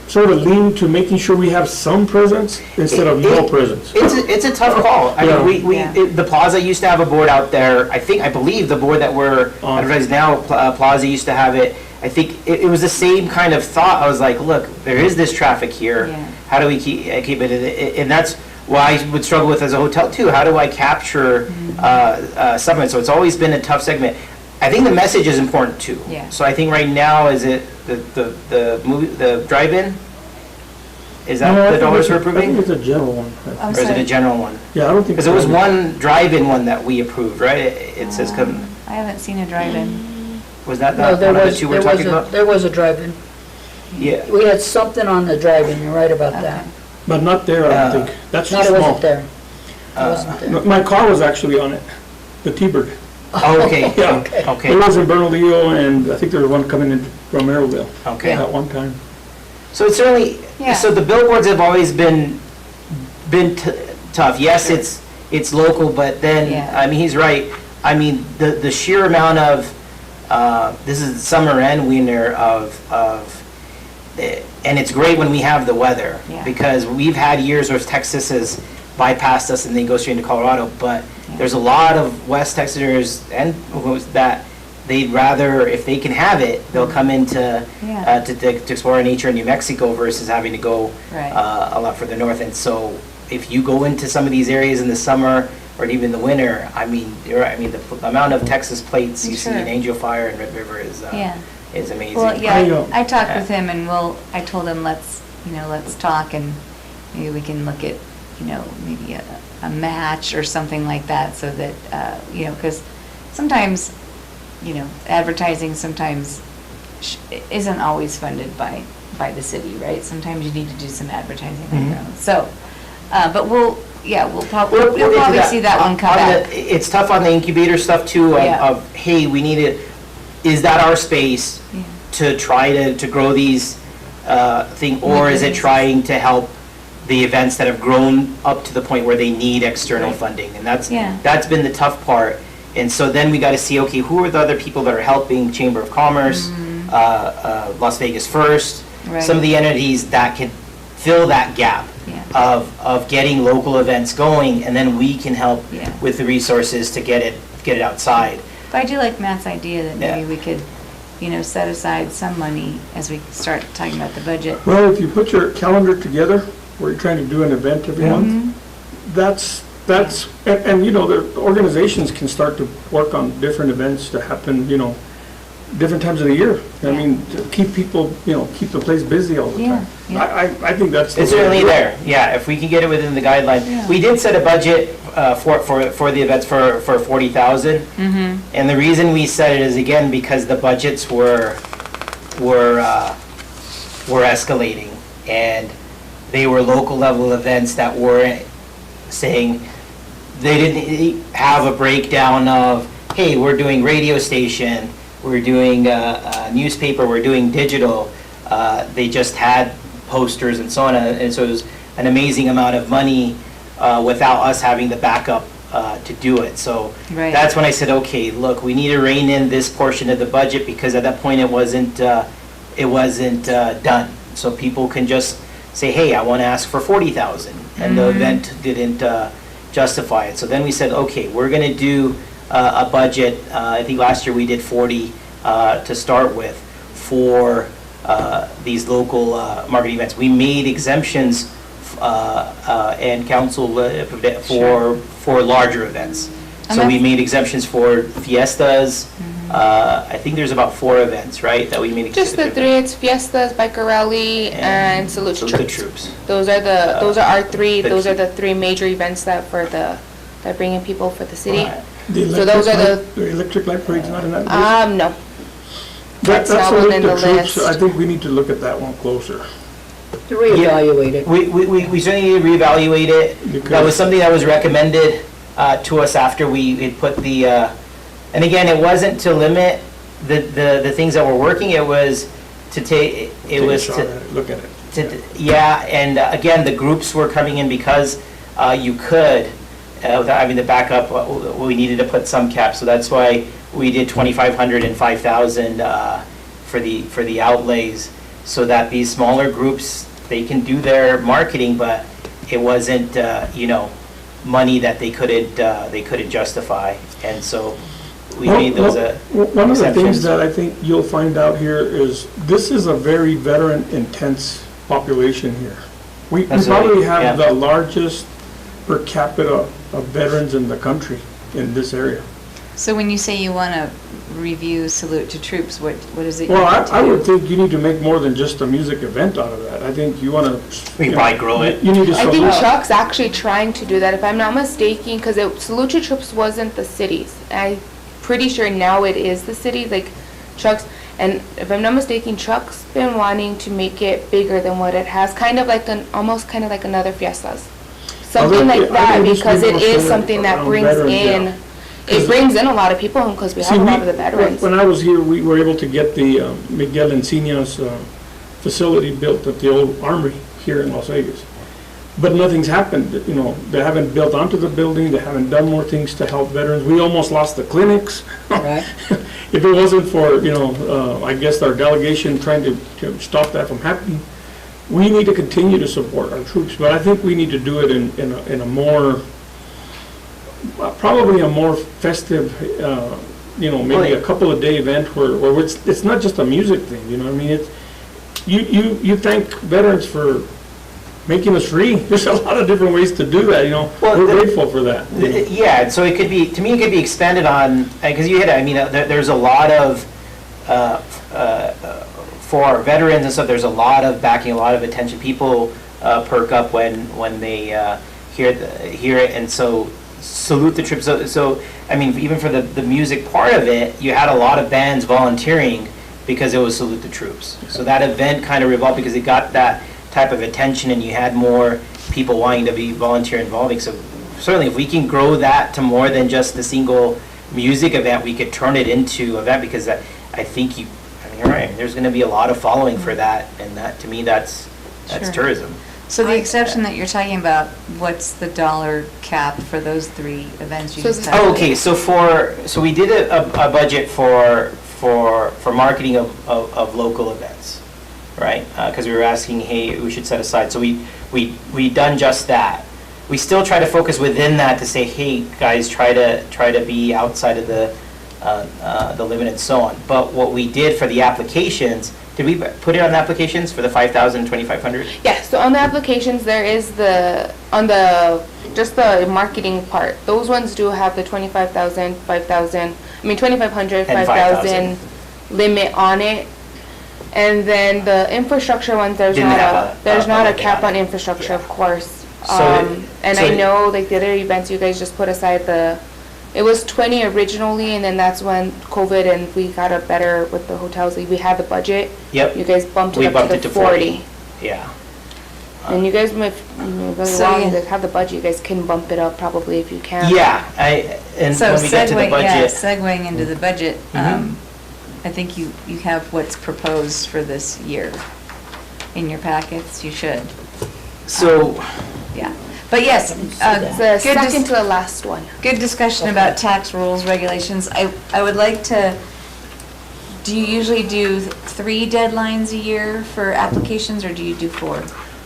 sort of lean to making sure we have some presence instead of no presence.
It's a tough call. I
Yeah.
mean,
Yeah.
the Plaza used to have a board out there. I believe the board that we're
On.
advertising now, Plaza used to have it. I think it was the same kind of thought. I was like, look, there is this traffic here.
Yeah.
How do we keep it? And that's why I would struggle with as a hotel too. How do I capture some of it? So it's always been a tough segment. I think the message is important too.
Yeah.
So I think right now, is it the movie, the drive-in? Is
No, I
that the
think
dollars we're
I think
approving?
it's a general one.
I'm
Or is it a
sorry.
general one?
Yeah, I don't think.
Because it was one drive-in one that we approved, right? It says,
I haven't seen a drive-in.
was that
No,
one of the two we're talking about?
there was a drive-in.
Yeah.
We had something on the drive-in, you're right about that.
Okay.
But not there, I don't think. That's too
Not, it
small.
wasn't there. It wasn't there.
My car was actually on it, the T-Bird.
Oh, okay,
Yeah.
okay,
It was in Bernalillo, and I think there was one coming in from Merrillville
okay.
at one time.
So it's certainly,
Yeah.
so the billboards have always been tough. Yes, it's local, but then,
Yeah.
I mean, he's right. I mean, the sheer amount of, this is summer and winter and it's great when we have the weather.
Yeah.
Because we've had years where Texas has bypassed us and they go straight into Colorado, but
Yeah.
there's a lot of West Texasers and that they'd rather, if they can have it, they'll come into,
Yeah.
to explore nature in New Mexico versus having to go
Right.
a lot further north. And so if you go into some of these areas in the summer or even the winter, I mean, you're right. I mean, the amount of Texas plates you see
Sure.
in Angel Fire and Red River
Yeah.
is amazing.
Well,
I,
yeah, I talked
yeah.
with him and I told him, let's talk and maybe we can look at, maybe a match or something like that so that, because sometimes, advertising sometimes isn't always funded by the city, right? Sometimes you need to do some advertising on your own. So, but you'll probably
We'll get to
see that one come
On
back.
It's tough on the incubator stuff too,
Yeah.
of, hey, we need it, is that our space
Yeah.
to try to grow these thing, or is it trying to help the events that have grown up to the point where they need external
Right.
funding? And
Yeah.
that's been the tough part. And so then we got to see, okay, who are the other people that are helping? Chamber of Commerce, Las Vegas First,
Mm-hmm. Right.
some of the entities that can fill that gap
Yeah.
of getting local events going, and then we can help
Yeah.
with the resources to get it outside.
But I do like Matt's idea that maybe
Yeah.
we could, set aside some money as we start talking about the budget.
Well, if you put your calendar together, where you're trying to do an event every month, that's, and the organizations can start to work on different events to happen, different times of the year. I mean, to keep people, keep the place busy all the
Yeah,
time.
yeah.
I think that's. the
It's
way to
certainly
do it.
there, yeah, if we can get it within the guidelines.
Yeah.
We did set a budget for the events for 40,000. And the reason we set it is, again, because the budgets were escalating, and they were local level events that were saying, they didn't have a breakdown of, hey, we're doing radio station, we're doing newspaper, we're doing digital. They just had posters and so on, and so it was an amazing amount of money without us having the backup to do it. So
Right.
that's when I said, okay, look, we need to rein in this portion of the budget, because at that point it wasn't done. So people can just say, hey, I want to ask for 40,000, and the event didn't justify it. So then we said, okay, we're going to do a budget. I think last year we did 40 to start with for these local marketing events. We made exemptions and council for larger events.
And
So we
that's-
made exemptions for fiestas. I think there's about 4 events, right, that we made
Just the
exemptions.
3, it's Fiestas, Biker Rally, and Salute to
Salute the
Troops.
Troops.
Those are our 3,
the-
those are the 3 major events that bring in people for the city.
Right.
The
So those
electric
are
light- the electric light parade's not in that list?
No.
That's
not
the
within the
troops.
list.
I think we need to look at that one closer.
To reevaluate it.
We certainly need to reevaluate it. That
Because-
was something that was recommended to us after we had put the, and again, it wasn't to limit the things that were working, it was to take,
Take a shot at it, look at it.
yeah, and again, the groups were coming in because you could, without having the backup, we needed to put some cap, so that's why we did 2,500 and 5,000 for the outlays. so that these smaller groups, they can do their marketing, but it wasn't, money that they couldn't justify. And so we made those
One of the things
exceptions.
that I think you'll find out here is, this is a very veteran-intense population here. We probably
Absolutely, yeah.
have the largest per capita of veterans in the country in this area.
So when you say you want to review Salute to Troops, what is it you
Well,
want to do?
I would think you need to make more than just a music event out of that. I think you want to.
We can probably grow it.
You need to.
I think
salute-
Chuck's actually trying to do that, if I'm not mistaken, because Salute to Troops wasn't the cities. I'm pretty sure now it is the cities, like Chuck's, and if I'm not mistaken, Chuck's been wanting to make it bigger than what it has, almost kind of like another Fiestas. Something
think-
like
I
that,
think this
because
would
it
be
is
more
something that
around
brings
veterans,
in,
yeah.
it brings in a lot of people, because we
See,
have a lot of the veterans.
When I was here, we were able to get the Miguel Encina's facility built at the old armory here in Las Vegas. But nothing's happened, they haven't built onto the building, they haven't done more things to help veterans. We almost lost the clinics.
Right.
If it wasn't for, I guess our delegation trying to stop that from happening, we need to continue to support our troops, but I think we need to do it in a more, probably a more festive, maybe a couple of day event where it's not just a music thing, I mean, you thank veterans for making us free. There's a lot of different ways to do that,
Well,
we're grateful for that.
Yeah, and so it could be, to me, it could be expanded on, because you hit it, I mean, there's a lot of, for our veterans and stuff, there's a lot of backing, a lot of attention. People perk up when they hear it, and so salute the trip. So I mean, even for the music part of it, you had a lot of bands volunteering because it was Salute the Troops. So that event kind of revolved because it got that type of attention, and you had more people wanting to be volunteer involving. So certainly, if we can grow that to more than just a single music event, we could turn it into an event, because I think you're right. There's going to be a lot of following for that, and that, to me, that's
Sure.
tourism.
So the exception that you're talking about, what's the dollar cap for those 3 events you
So
just
the-
talked
Oh,
about?
okay, so we did a budget for marketing of local events, right? Because we were asking, hey, we should set aside, so we done just that. We still try to focus within that to say, hey, guys, try to be outside of the limit and so on. But what we did for the applications, did we put it on the applications for the 5,000, 2,500?
Yeah, so on the applications, there is just the marketing part. Those ones do have the 25,000, 5,000, 2,500,
And
5,000 limit on it. And then the infrastructure ones, there's
Didn't
not
have
a
limit
cap
on
on
it.
infrastructure, of course.
So
And
so
I know, like, the other events, you guys just put aside it was 20 originally, and then that's when COVID and we got a better with the hotels, like, we had the budget.
Yep.
You guys bumped
We
it up
bumped
to
it to
the
40.
40.
Yeah.
And you guys, if really
So,
long,
yeah.
you guys have the budget, you guys can bump it up probably if you can.
Yeah, and
So
when we get to the budget.
segueing into the budget,
Mhm.
I think you have what's proposed for this year in your packets, you should,
So,
yeah. But yes,
It's the
good
second to the last one.
good discussion about tax rules, regulations. I would like to, do you usually do 3 deadlines a year for applications, or do you do 4?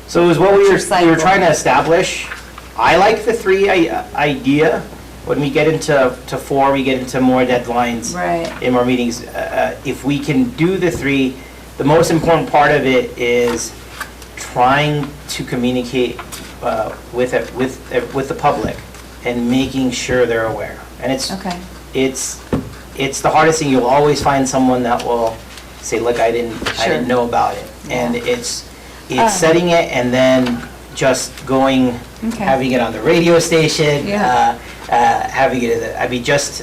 So it was what
What's
we
your
were
cycle?
trying to establish. I like the 3 idea. When we get into 4, we get into more deadlines
Right.
in more meetings. If we can do the 3, the most important part of it is trying to communicate with the public and making sure they're aware. And
Okay.
it's the hardest thing. You'll always find someone that will say, look, I
Sure.
didn't know about it. And
Yeah.
it's setting it and then just going,
Okay.
having it on the radio station,
Yeah.
having it, just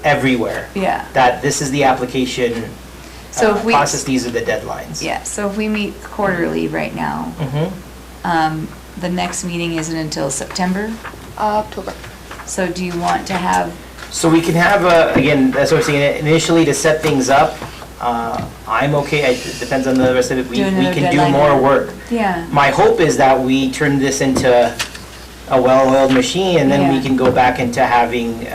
everywhere.
Yeah.
That this is the application
So if we,
process, these are the deadlines.
yeah, so if we meet quarterly right now,
Mhm.
the next meeting isn't until September.
October.
So do you want to have,
So we can have, again, that's what I'm saying, initially to set things up, I'm okay, it depends on the rest of it, we
Do another
can do
deadline.
more work.
yeah,
My hope is that we turn this into a well-oiled machine, and then we
Yeah.
can go back into having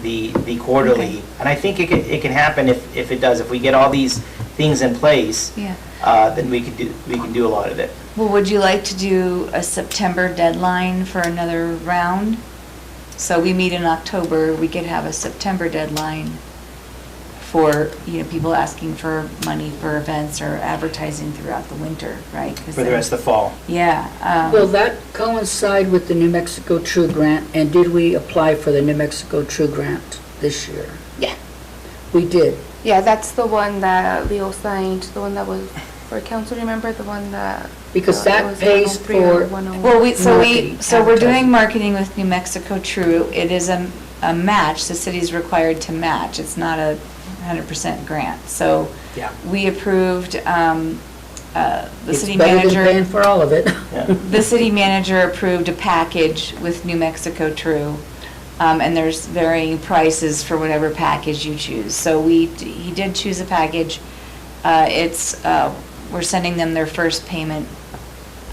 the quarterly.
Okay.
And I think it can happen if it does, if we get all these things in place,
Yeah.
then we can do a lot of it.
Well, would you like to do a September deadline for another round? So we meet in October, we could have a September deadline for, people asking for money for events or advertising throughout the winter, right? 'Cause
For the rest of the fall.
Yeah.
Will that coincide with the New Mexico True Grant? And did we apply for the New Mexico True Grant this year?
Yeah.
We did.
Yeah, that's the one that Leo signed, the one that was for council, remember, the one that.
Because
it
that
was
pays
103 or
for-
101.
Well,
Marketing,
so we're doing
advertising.
marketing with New Mexico True. It is a match, the city's required to match. It's not a 100% grant. So
Yeah.
we approved, the
It's
city
better than
manager.
paying for all of it.
Yeah.
The city manager approved a package with New Mexico True, and there's varying prices for whatever package you choose. So he did choose a package. We're sending them their first payment.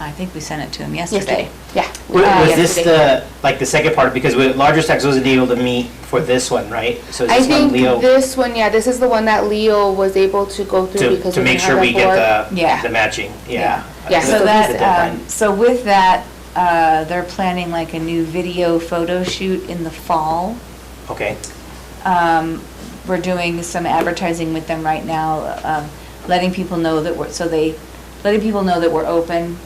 I think we sent it to them yesterday.
Yeah.
Was this
Yesterday.
the second part, because Larger Stacks wasn't able to meet for this one, right? So is
I
this one
think
Leo
this one, yeah, this is the one that Leo was able to go through because
to
we
make
didn't
sure
have
we
a board.
get
Yeah.
the matching, yeah.
Yeah.
So
So
The
that,
deadline.
so with that, they're planning like a new video photo shoot in the fall.
Okay,
We're doing some advertising with them right now, letting people know that letting people know that we're open.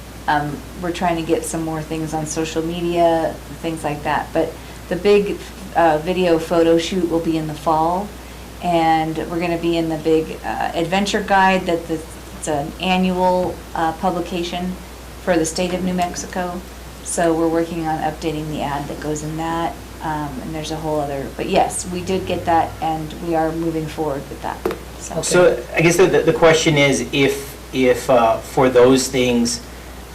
We're trying to get some more things on social media, things like that. But the big video photo shoot will be in the fall. And we're going to be in the big adventure guide it's an annual publication for the state of New Mexico. So we're working on updating the ad that goes in that. And there's a whole other, but yes, we did get that and we are moving forward with that.
so I guess the question is if for those things,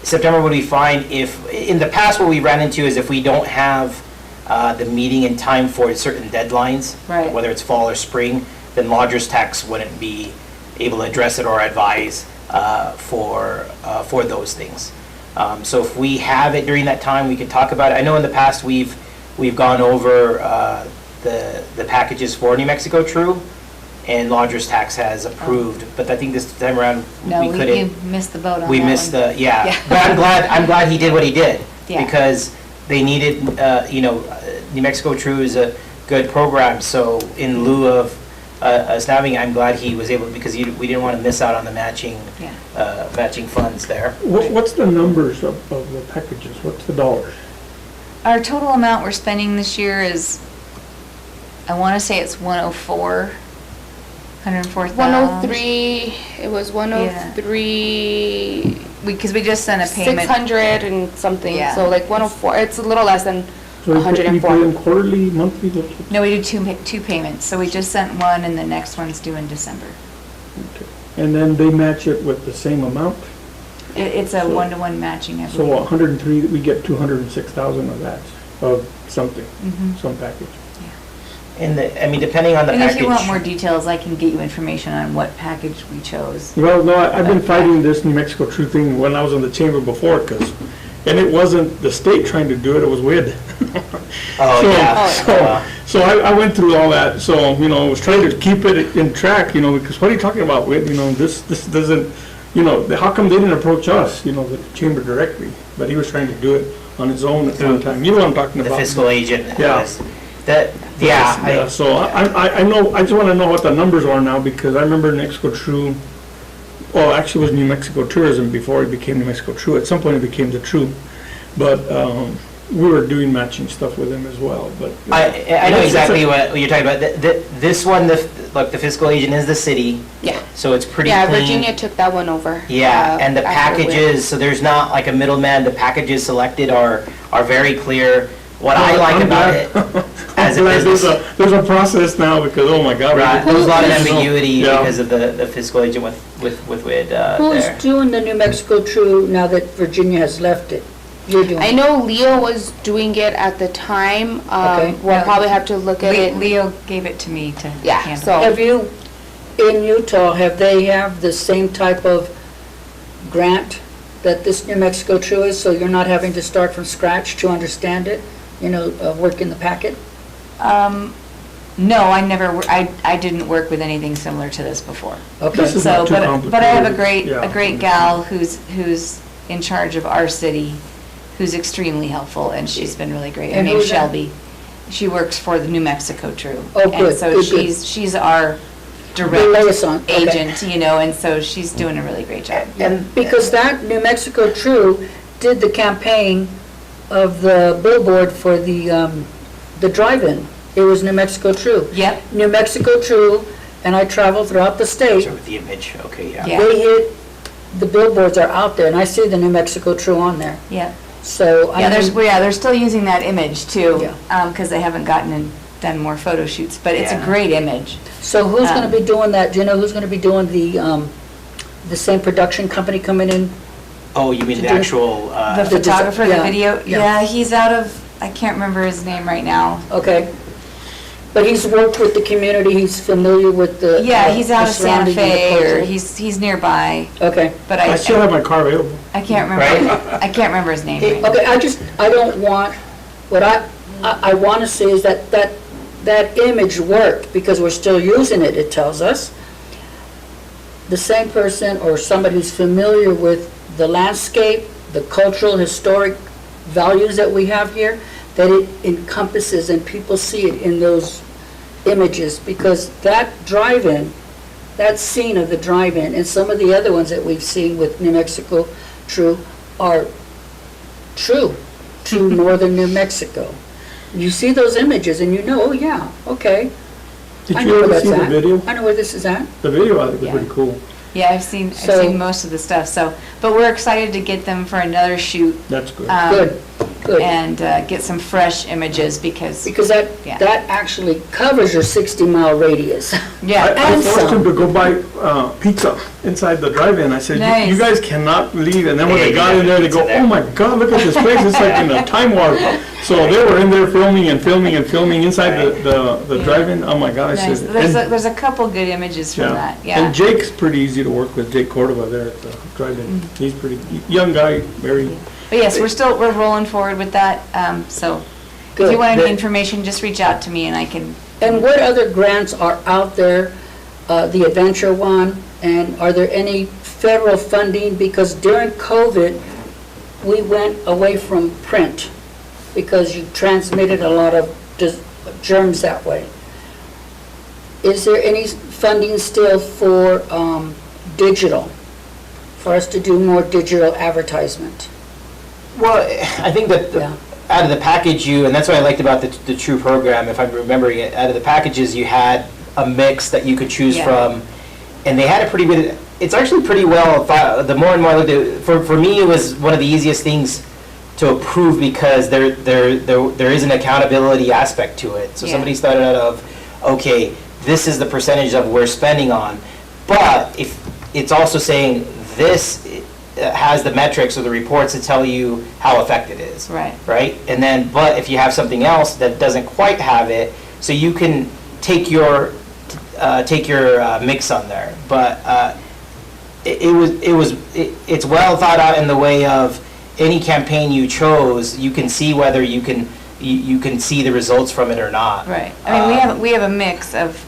September would be fine. If, in the past, what we ran into is if we don't have the meeting in time for certain deadlines,
Right.
whether it's fall or spring, then lodger's tax wouldn't be able to address it or advise for those things. So if we have it during that time, we can talk about it. I know in the past, we've gone over the packages for New Mexico True, and lodger's tax has approved, but I think this time around,
No,
we
you
couldn't.
missed the boat on that
We
one.
missed the, yeah.
Yeah.
But I'm glad he did what he did.
Yeah.
Because they needed, New Mexico True is a good program, so in lieu of us having, I'm glad he was able, because we didn't want to miss out on the matching funds there.
What's the numbers of the packages? What's the dollars?
Our total amount we're spending this year is, I want to say it's 104,000.
103, it was 103,
Because we just sent a payment.
600 and something,
Yeah.
so like 104, it's a little less than
So you pay them
104.
quarterly, monthly?
No, we did two payments. So we just sent one and the next one's due in December.
Okay. And then they match it with the same amount?
It's a
So-
one-to-one matching, I
So
believe.
103, we get 206,000 of that, of something,
Mhm.
some package.
And depending on the
And
package.
if you want more details, I can get you information on what package we chose.
Well, no, I've been fighting this New Mexico True thing when I was in the chamber before, and it wasn't the state trying to do it, it was WID.
Oh,
So-
yeah.
so- So I went through all that, so, I was trying to keep it in track, because what are you talking about, WID? This doesn't, how come they didn't approach us, the chamber directly? But he was trying to do it on his own at one time. You know what I'm talking
The
about?
fiscal agent.
Yeah.
Yeah.
So I know, I just want to know what the numbers are now, because I remember New Mexico True, well, actually it was New Mexico Tourism before it became New Mexico True. At some point it became the True. But we were doing matching stuff with them as well, but.
I know exactly what you're talking about. This one, the fiscal agent is the city,
Yeah,
so it's pretty
yeah,
clean.
Virginia took that one over.
Yeah, and the
after we-
packages, so there's not like a middleman, the packages selected are very clear. What I like
I'm
about
glad-
it as a
I'm glad
business.
There's a process now, because, oh my God.
Right, there was a lot of ambiguity
Yeah.
because of the fiscal agent with WID
Who's
there.
doing the New Mexico True now that Virginia has left it? You're doing
I
it.
know Leo was doing it at the time.
Okay.
We'll probably have to look at it.
Leo gave it to me to
Yeah,
handle.
so-
Have you, in Utah, have they have the same type of grant that this New Mexico True is, so you're not having to start from scratch to understand it, work in the packet?
No, I didn't work with anything similar to this before.
Okay.
This is
So,
not too
but I have a
complicated.
great gal who's in charge of our city, who's extremely helpful, and she's been really great. Her
And
name's
who's that?
Shelby. She works for the New Mexico True.
Oh, good,
And so
good, good.
she's our
The
direct
liaison, okay.
agent, and so she's doing a really great job.
And because that New Mexico True did the campaign of the billboard for the drive-in. It was New Mexico True.
Yep,
New Mexico True, and I travel throughout the state.
So with the image, okay,
Yeah.
They hit, the billboards are out there, and I see the New Mexico True on there.
yep.
So, I
Yeah,
mean,
they're still using that image too,
Yeah.
because they haven't gotten and done more photo shoots, but it's a
Yeah.
great image.
so who's gonna
um,
be doing that? Do you know who's gonna be doing the same production company coming in?
Oh, you mean
To
the
do-
actual,
The photographer, the
yeah,
video,
yeah.
yeah, he's out of, I can't remember his name right now.
Okay. But he's worked with the community, he's familiar with the.
Yeah, he's out
the
of Santa
surrounding and the
Fe, or
culture.
he's nearby,
Okay.
but
I still have my car available.
I can't remember, I can't remember his name right now.
Okay, I don't want, what I want to say is that image worked, because we're still using it, it tells us. The same person or somebody who's familiar with the landscape, the cultural, historic values that we have here, that it encompasses and people see it in those images, because that drive-in, that scene of the drive-in and some of the other ones that we've seen with New Mexico True are true to northern New Mexico. You see those images and you know, oh yeah, okay.
Did
I
you
know where
ever
that's
see the
at.
video?
I know where this is at.
The video, I think, was
Yeah.
pretty cool.
Yeah, I've seen
So-
most of the stuff, so, but we're excited to get them for another shoot.
That's good.
Good, good.
And get some fresh images, because,
Because that
Yeah.
actually covers your 60-mile radius.
yeah.
I
and
forced
some.
him to go buy pizza inside the drive-in. I said,
Nice.
you guys cannot leave. And then when
Yeah,
they
you
got
gotta
in there, they
pizza
go,
there.
oh my God, look at this place. It's like in a time warp. So they were in there filming and filming and filming inside the
Yeah.
drive-in. Oh my God, I
Nice,
said.
there's a couple good images from that,
And
yeah.
Jake's pretty easy to work with, Jake Cordova there at the drive-in.
Mm-hmm.
He's pretty, young guy, very,
But yes, we're rolling forward with that, so if
Good.
you want any information, just reach out to me and I can,
And what other grants are out there, the Adventure one, and are there any federal funding? Because during COVID, we went away from print, because you transmitted a lot of germs that way. Is there any funding still for digital, for us to do more digital advertisement?
well, I think that
Yeah.
out of the package and that's what I liked about the True program, if I'm remembering it, out of the packages, you had a mix that you could choose
Yeah.
from, and they had a pretty good, it's actually pretty well thought, the more and more I looked at it, for me, it was one of the easiest things to approve, because there is an accountability aspect to it. So
Yeah.
somebody started out of, okay, this is the percentage of we're spending on, but if, it's also saying this has the metrics or the reports to tell you how effective it is.
right.
Right? And then, but if you have something else that doesn't quite have it, so you can take your mix on there. But it's well thought out in the way of any campaign you chose, you can see whether you can see the results from it or not.
Right. I mean, we have a mix of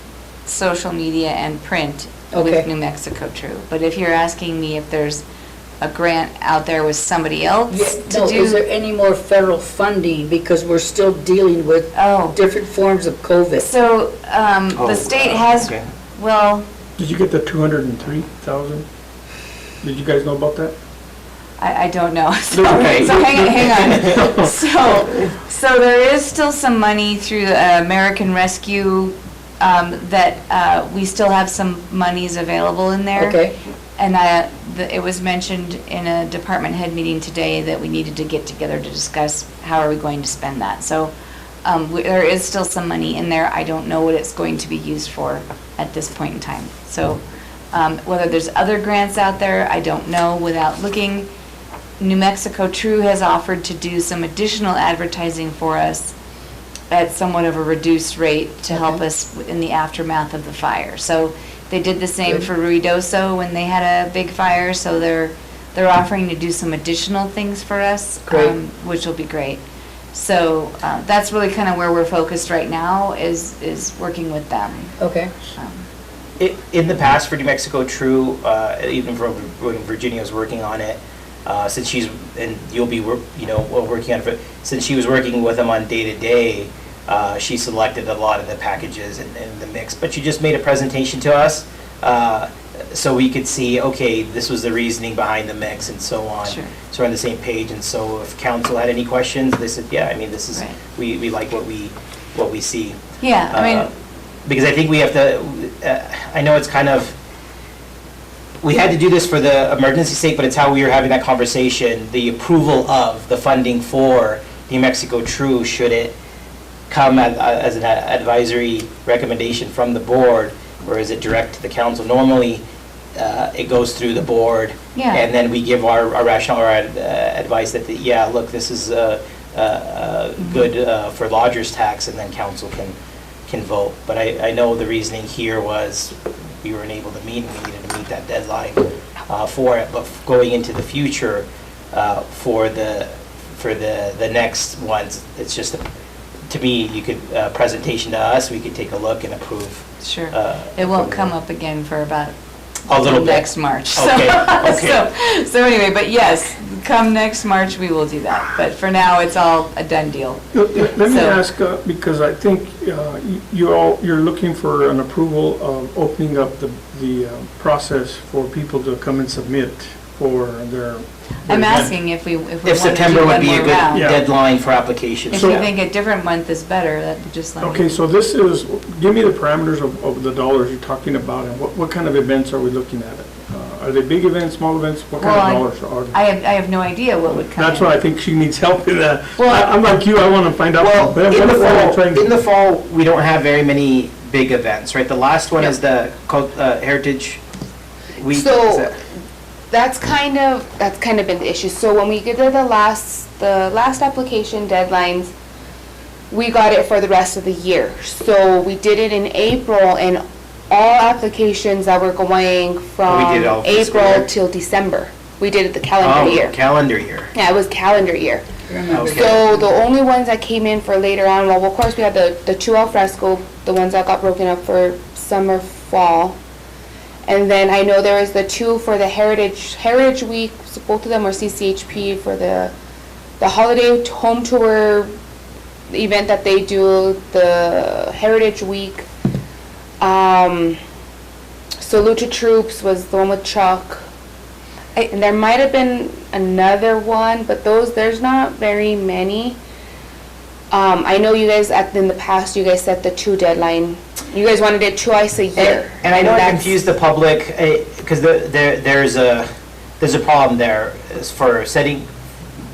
social media and print
Okay.
with New Mexico True. But if you're asking me if there's a grant out there with somebody else to
No, is there
do,
any more federal funding, because we're still dealing with
oh,
different forms of COVID?
so,
Oh,
the state
wow,
has,
okay.
well,
did you get the 203,000? Did you guys know about that?
I don't know.
Okay.
So hang on. So there is still some money through the American Rescue, that we still have some monies available in there.
Okay,
And it was mentioned in a department head meeting today that we needed to get together to discuss how are we going to spend that. So there is still some money in there. I don't know what it's going to be used for at this point in time. So whether there's other grants out there, I don't know without looking. New Mexico True has offered to do some additional advertising for us at somewhat of a reduced rate to help
Okay.
us in the aftermath of the fire. So they did the same
Good.
for Ruidoso when they had a big fire, so they're offering to do some additional things for us,
Great.
which will be great. So that's really kind of where we're focused right now, is working with them.
Okay.
Um,
In the past for New Mexico True, even when Virginia was working on it, since she's, and you'll be, working on it, since she was working with them on day-to-day, she selected a lot of the packages and the mix, but she just made a presentation to us, so we could see, okay, this was the reasoning behind the mix and so on.
Sure.
So we're on the same page, and so if council had any questions, they said, yeah, I mean, this is,
Right.
we like what we see.
Yeah, I mean,
Because I think we have to, I know it's kind of, we had to do this for the emergency sake, but it's how we were having that conversation, the approval of the funding for New Mexico True, should it come as an advisory recommendation from the board, or is it direct to the council? Normally, it goes through the board,
Yeah.
and then we give our rationale or advice that, yeah, look, this is good for lodger's tax, and then council can vote. But I know the reasoning here was we weren't able to meet, and we needed to meet that deadline for it. But going into the future, for the next ones, it's just, to me, you could, presentation to us, we could take a look and approve.
sure. It
from
won't come
there.
up again for about
A little bit.
next March. So-
Okay, okay.
So anyway, but yes, come next March, we will do that. But for now, it's all a done deal.
Let me
So-
ask, because I think you're looking for an approval of opening up the process for people to come and submit for their
I'm
event.
asking if we want to
If
do
September would
one
be a
more
good
round.
Yeah.
deadline for applications.
If you think a different month is better, that just let me.
Okay, so this is, give me the parameters of the dollars you're talking about, and what kind of events are we looking at? Are they big events, small events? What kind of dollars are they?
I have no idea what would come in.
That's why I think she needs help with that.
Well-
I'm like you, I want to find out.
Well,
what
in the
are they
fall,
trying to-
we don't have very many big events, right? The last one is the Heritage Week.
So-
is that-
That's kind of been the issue. So when we did the last application deadlines, we got it for the rest of the year. So we did it in April, and all applications that were going from
We did all fiscal year?
April till December. We did it the calendar year.
Calendar year.
Yeah, it was calendar year.
Remember
Okay.
So the only ones that came in for later on, well, of course, we had the two al fresco, the ones that got broken up for summer, fall. And then I know there was the two for the Heritage Week, so both of them were CCHP for the holiday home tour event that they do, the Heritage Week. Salute to Troops was the one with Chuck. And there might have been another one, but there's not very many. I know you guys, in the past, you guys set the 2 deadline. You guys wanted it twice a year.
And I don't want to
that's-
confuse the public, because there's a problem there, is for setting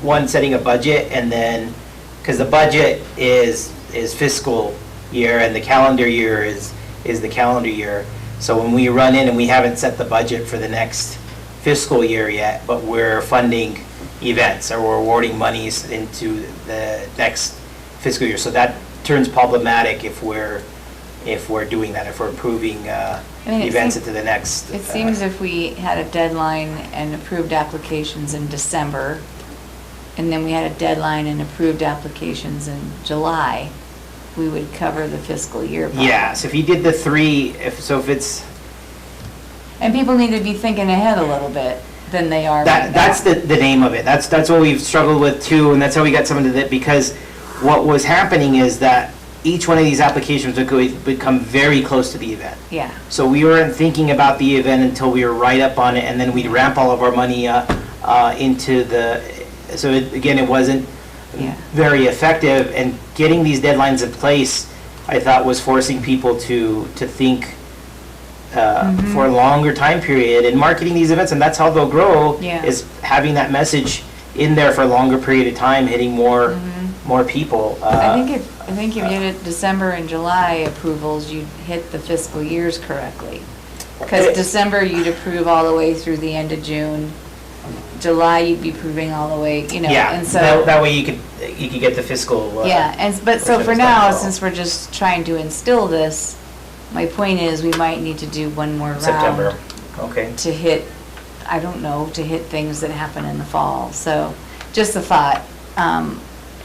a budget, and then, because the budget is fiscal year, and the calendar year is the calendar year. So when we run in and we haven't set the budget for the next fiscal year yet, but we're funding events, or we're awarding monies into the next fiscal year. So that turns problematic if we're doing that, if we're approving
mean, it
events
seems-
into the next.
It seems if we had a deadline and approved applications in December, and then we had a deadline and approved applications in July, we would cover the fiscal year. problem.
Yeah, so if you did the 3, if it's,
And people need to be thinking ahead a little bit than they are right
that's
now.
the name of it. That's what we've struggled with too, and that's how we got some of it, because what was happening is that each one of these applications would become very close to the event.
Yeah,
So we weren't thinking about the event until we were right up on it, and then we'd ramp all of our money into the, so again, it wasn't
Yeah.
very effective, and getting these deadlines in place, I thought, was forcing people to think for a longer time period and marketing these events, and that's how they'll grow,
Yeah.
is having that message in there for a longer period of time, hitting more people.
I think if you did it December and July approvals, you'd hit the fiscal years correctly. Because December, you'd approve all the way through the end of June. July, you'd be approving all the way, you know,
Yeah,
and so.
that way you could get the fiscal.
Yeah, but so for
percentage
now,
down low.
since we're just trying to instill this, my point is, we might need to do one more
September,
round
okay.
to hit, I don't know, to hit things that happen in the fall. So, just a thought.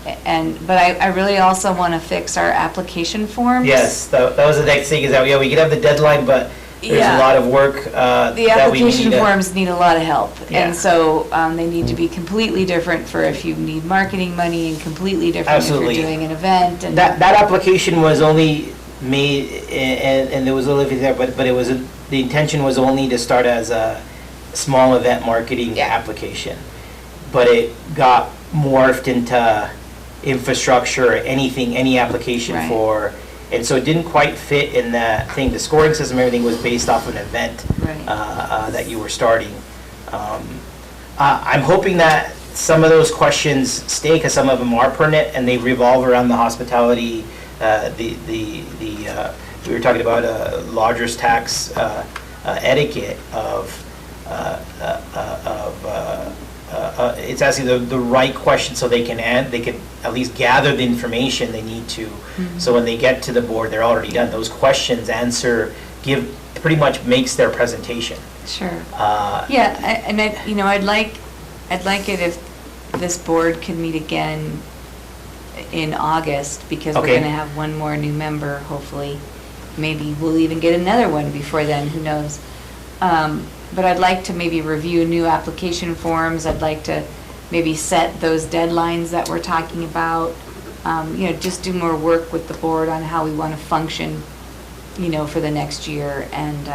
but I really also want to fix our application forms.
Yes, that was the next thing, is that, yeah, we could have the deadline, but there's a
Yeah.
lot of work
The
that we need
application
to.
forms need a lot of help,
Yeah.
and so they need to be completely different for if you need marketing money, and completely different if
Absolutely.
you're doing an event, and.
That application was only made, and there was a little bit there, but it was, the intention was only to start as a small event marketing
Yeah.
application. But it got morphed into infrastructure, anything, any application
Right.
for, and so it didn't quite fit in that thing. The scoring system, everything was based off an event
Right.
that you were starting. I'm hoping that some of those questions stay, because some of them are pertinent, and they revolve around the hospitality, we were talking about lodger's tax etiquette of, it's asking the right question so they can at least gather the information they need to. So when they get to the board, they're already done. Those questions pretty much makes their presentation.
Sure.
Uh,
Yeah, and I'd like it if this board could meet again in August, because we're
Okay.
gonna have one more new member, hopefully. Maybe we'll even get another one before then, who knows? But I'd like to maybe review new application forms. I'd like to maybe set those deadlines that we're talking about. Just do more work with the board on how we wanna function, for the next year. And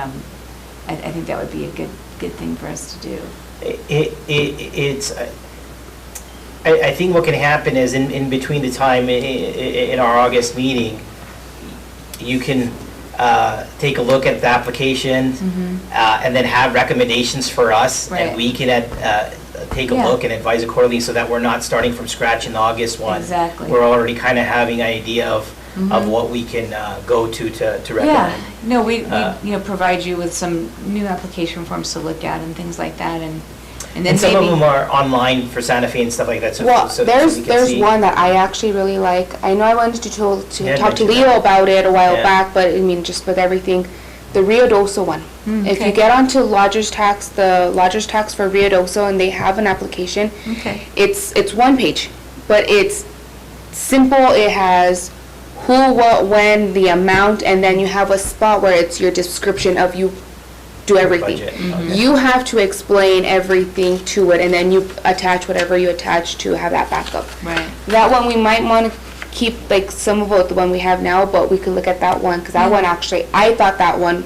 I think that would be a good thing for us to do.
I think what can happen is in between the time in our August meeting, you can take a look at the applications and then have recommendations for us,
Right.
and we can take a
Yeah.
look and advise accordingly, so that we're not starting from scratch in the August one.
Exactly.
We're already kind of having an idea of what we can go to
Yeah,
recommend.
no, we
Uh,
provide you with some new application forms to look at and things like that, and then
And some of
maybe.
them are online for Santa Fe and stuff like that, so
Well,
so
there's
we can see.
one that I actually really like. I know I wanted to
Yeah,
talk to
mention
Leo
that.
about it a while
Yeah.
back, but I mean, just with everything, the Rio Doso one. If
okay.
you get onto the lodger's tax for Rio Doso, and they have an application,
Okay,
it's one page, but it's simple. It has who, what, when, the amount, and then you have a spot where it's your description of you do everything.
Budget.
Mm-hmm.
Okay.
You have to explain everything to it, and then you attach whatever you attach to have that backup.
right.
That one, we might want to keep like some of the one we have now, but we could look at that one, because that one actually, I thought that one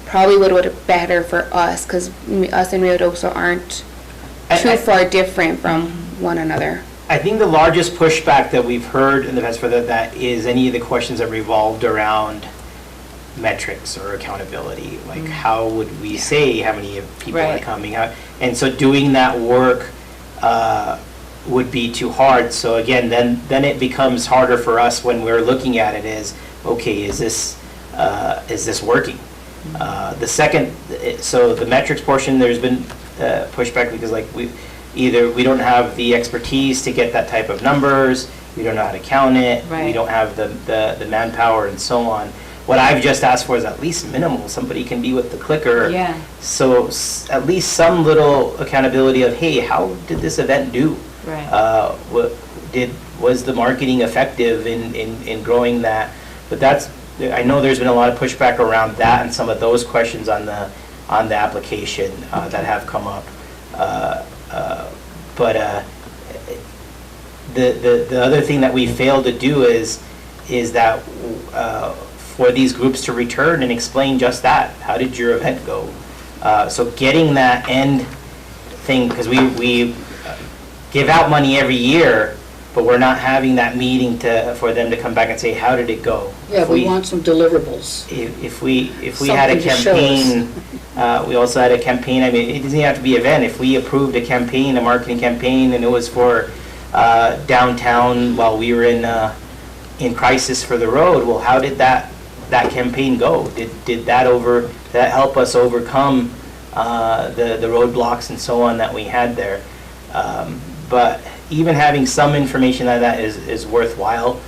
probably would have been better for us, because us and Rio Doso aren't too far different from one another.
I think the largest pushback that we've heard in the past for that is any of the questions that revolved around metrics or accountability. Like, how would we say how many people are
Right.
coming out? And so doing that work would be too hard. So again, then it becomes harder for us when we're looking at it is, okay, is this working? The second, so the metrics portion, there's been pushback because like we don't have the expertise to get that type of numbers, we don't know how to count it, we
Right.
don't have the manpower and so on. What I've just asked for is at least minimal, somebody can be with the clicker.
Yeah.
So at least some little accountability of, hey, how did this event do?
Right.
Was the marketing effective in growing that? But I know there's been a lot of pushback around that and some of those questions on the application that have come up. But the other thing that we failed to do is that for these groups to return and explain just that. How did your event go? So getting that end thing, because we give out money every year, but we're not having that meeting for them to come back and say, how did it go?
Yeah, we want some deliverables.
If we had a
Something to show
campaign, we also had a campaign, I mean, it doesn't have to be an event. If we approved a campaign, a marketing campaign, and it was for downtown while we were in crisis for the road, well, how did that campaign go? Did that help us overcome the roadblocks and so on that we had there? But even having some information like that is worthwhile.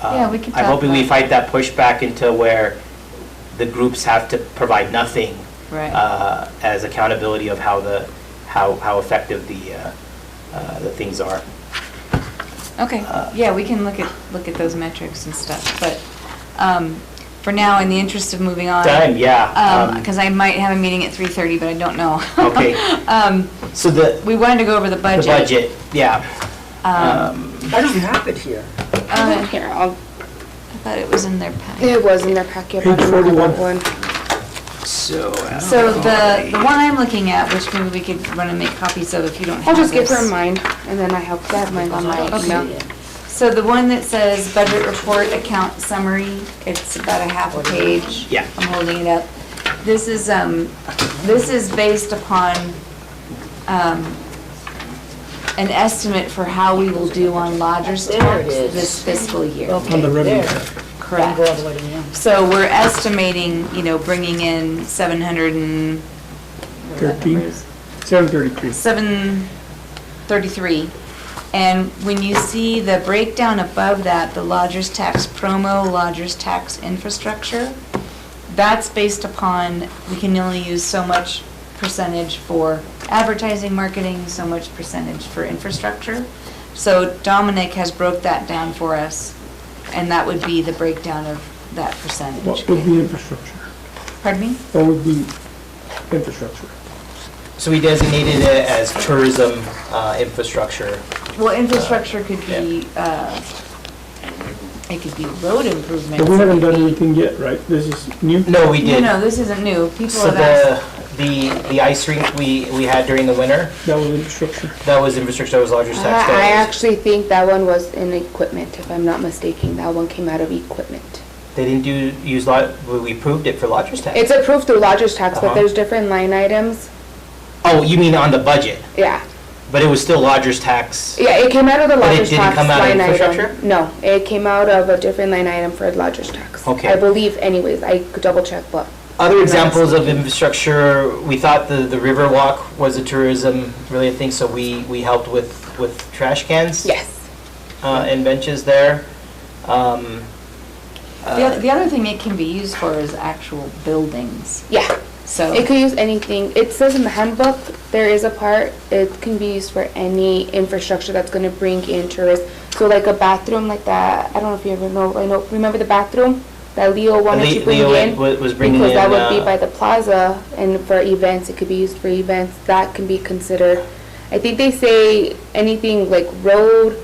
Yeah, we can
I'm
talk
hoping we
about
fight that pushback into where the groups have to provide nothing
Right.
as accountability of how effective the things are.
Okay, yeah, we can look at those metrics and stuff, but, for now, in the interest of moving on.
Done, yeah.
Because I might have a meeting at 3:30, but I don't know.
Okay. So
We wanted to go over the
the
budget.
budget, yeah.
I don't have it here.
Here, I'll,
I thought it was in their packet.
it was in their packet.
Page
but I don't have
41.
that one.
So.
So the one I'm looking at, which maybe we could run and make copies of if you don't have
I'll just give
this.
her mine, and then I have mine on my
Okay.
email.
So the one that says budget report account summary, it's about a half a page.
Yeah.
I'm holding it up. This is based upon, an estimate for how we will do on lodger's
There
tax
it is.
this fiscal year.
On the revenue.
There.
Correct.
Go all the way to the end.
So we're estimating, bringing in 700 and, where that number
13.
is?
733.
733. And when you see the breakdown above that, the lodger's tax promo, lodger's tax infrastructure, that's based upon, we can only use so much percentage for advertising, marketing, so much percentage for infrastructure. So Dominic has broke that down for us, and that would be the breakdown of that percentage.
What would be infrastructure?
Pardon me?
What would be infrastructure?
So we designated it as tourism infrastructure.
Well, infrastructure could be, it could be road improvements.
But we haven't done
it could be-
anything yet, right? This is new?
No, we did.
No, this isn't new. People
So
have asked.
the ice rink we had during the winter,
That was infrastructure.
that was infrastructure, that was larger tax
I
dollars.
actually think that one was in equipment, if I'm not mistaken. That one came out of equipment.
They didn't we approved it for lodger's tax.
It's approved through lodger's tax,
Uh-huh.
but there's different line items.
Oh, you mean on the budget,
Yeah.
but it was still lodger's tax.
Yeah, it came out of the
But it
lodger's
didn't
tax
come out of
line
infrastructure?
item. No, it came out of a different line item for lodger's tax.
Okay.
I believe anyways, I could double check, but.
Other examples of infrastructure, we thought the river walk was a tourism related thing, so we helped with trash cans.
Yes.
And benches there.
The other thing it can be used for is actual buildings,
Yeah,
so.
it could use anything. It says in the handbook, there is a part, it can be used for any infrastructure that's gonna bring in tourists. So like a bathroom like that, I don't know if you ever remember the bathroom that Leo wanted to bring
Leo
in?
was bringing
Because that
in,
would be by the plaza, and for events, it could be used for events, that can be considered. I think they say anything like road,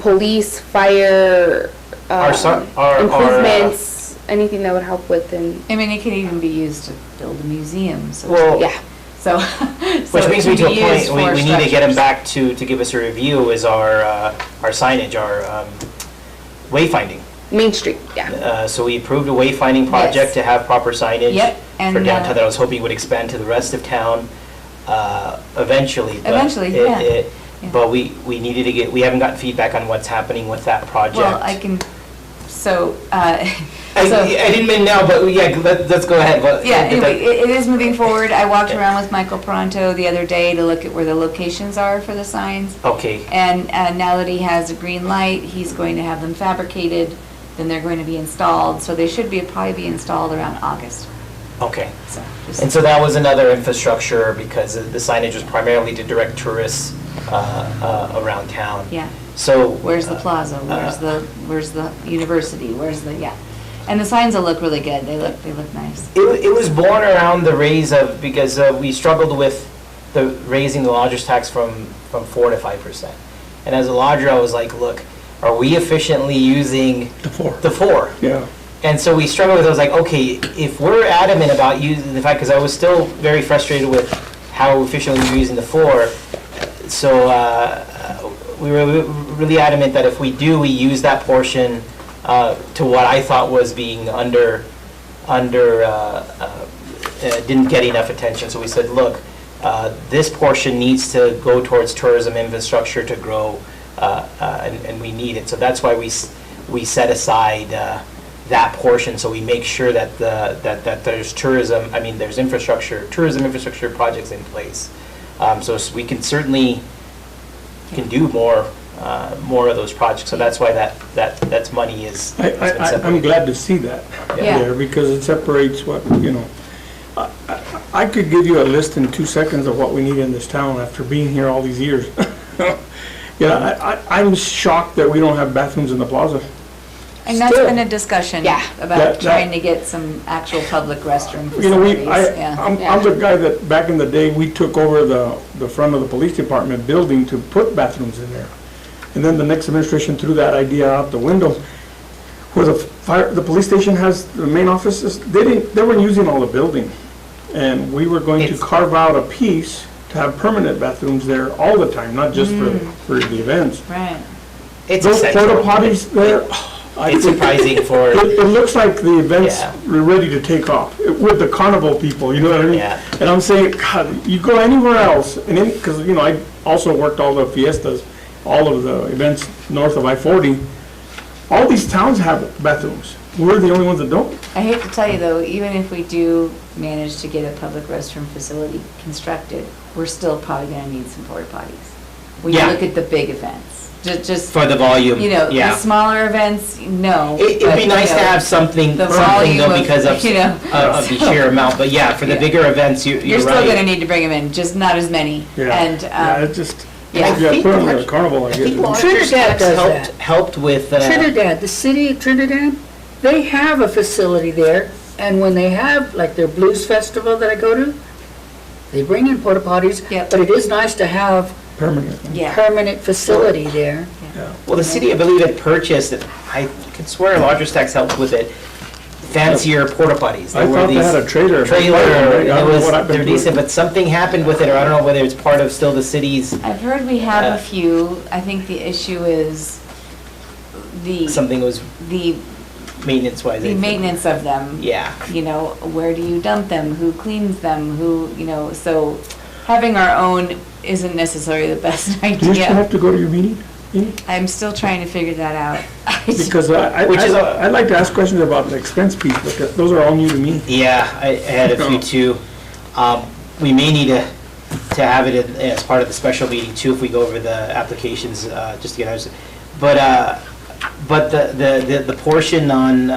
police, fire, improvements, anything that would help with, and,
I mean, it could even be used to build a museum, so.
Well,
yeah.
So.
Which
so it
brings me
can
to a
be
point,
used
we
for
need to get him
structures.
back to give us a review, is our signage, our wayfinding.
Main Street, yeah.
So we approved a wayfinding project
Yes.
to have proper signage
Yep,
for
and,
downtown that I was hoping would expand to the rest of town eventually. but
Eventually,
it-
yeah.
it-
Yeah.
But we needed to we haven't gotten feedback on what's happening with that project.
Well, I can, so,
I
so.
didn't mean now, but yeah, let's go ahead.
Yeah, anyway, it is moving forward. I walked around with Michael Pronto the other day to look at where the locations are for the signs.
Okay,
And now that he has a green light, he's going to have them fabricated, then they're going to be installed. So they should probably be installed around August,
okay.
so.
And so that was another infrastructure because the signage was primarily to direct tourists around town.
Yeah,
So.
where's the plaza, where's the university, where's the, yeah. And the signs will look really good, they look nice.
It was born around the raise of, because we struggled with raising the lodger's tax from 4 to 5%. And as a lodger, I was like, look, are we efficiently using
The four.
the 4?
Yeah.
And so we struggled with, I was like, okay, if we're adamant about using the fact, because I was still very frustrated with how efficiently we were using the 4, so we were really adamant that if we use that portion to what I thought was being didn't get enough attention. So we said, look, this portion needs to go towards tourism infrastructure to grow, and we need it. So that's why we set aside that portion, so we make sure that that there's there's tourism infrastructure projects in place. So we can certainly can do more of those projects. So that's why that's money is. has been
I'm
separated.
glad to see that
Yeah.
there, because it separates what, I could give you a list in 2 seconds of what we need in this town after being here all these years. Yeah, I'm shocked that we don't have bathrooms in the plaza.
And that's
Still.
been a discussion
Yeah.
about
That-
trying to get some actual public restroom
You know,
facilities, yeah.
I'm the guy that, back in the day, we took over the front of the police department building to put bathrooms in there. And then the next administration threw that idea out the window. Where the police station has the main offices, they weren't using all the building. And we were going to
It's-
carve out a piece to have permanent bathrooms there all the time, not just for the events.
Right.
It's
Those porta
essential.
potties there,
It's surprising for,
it looks like the events
Yeah.
are ready to take off with the carnival people, you know what I mean?
Yeah.
And I'm saying, God, you go anywhere else, and then, because, you know, I also worked all the fiestas, all of the events north of I-40. All these towns have bathrooms. We're the only ones that don't.
I hate to tell you though, even if we do manage to get a public restroom facility constructed, we're still probably gonna need some porta potties. When you
Yeah.
look at the big events, just,
for the volume,
you know, the
yeah.
smaller events, no.
It'd
but,
be
you
nice to
know,
have something
the
though
volume of,
because of,
you know,
of the
so-
sheer amount, but yeah, for the
Yeah.
bigger events, you're
You're still
right.
gonna need to bring them in, just not as many.
Yeah.
And,
Yeah, it just,
yeah.
yeah,
think
put on the
large-
carnival, I
I think
guess.
Lodgers
Trinidad
Tax
does
helped with,
Trinidad, the city of Trinidad, they have a facility there, and when they have, like their blues festival that I go to, they bring in porta potties,
Yep.
but it is nice to have
Permanent.
yeah.
permanent facility there.
well, the city, I believe, had purchased, I could swear Lodgers Tax helped with it, fancier porta potties.
I
were
thought they
these
had a trailer.
Trailer,
I
and
don't
it
know
was,
what happened
they're
to it.
decent, but something happened with it, or I don't know whether it's part of still the city's,
I've heard we have
Uh,
a few. I think the issue is the,
something was
the,
maintenance-wise.
the maintenance of them.
Yeah.
You know, where do you dump them? Who cleans them? Who, you know, so having our own isn't necessarily the best
Do you still
idea.
have to go to your meeting? Amy?
I'm still trying to figure that out.
Because
Which is a-
I'd like to ask questions about the expense piece, but those are all new to me.
Yeah, I had a few too. We may need to have it as part of the special meeting too, if we go over the applications, just to get ours. But the portion on,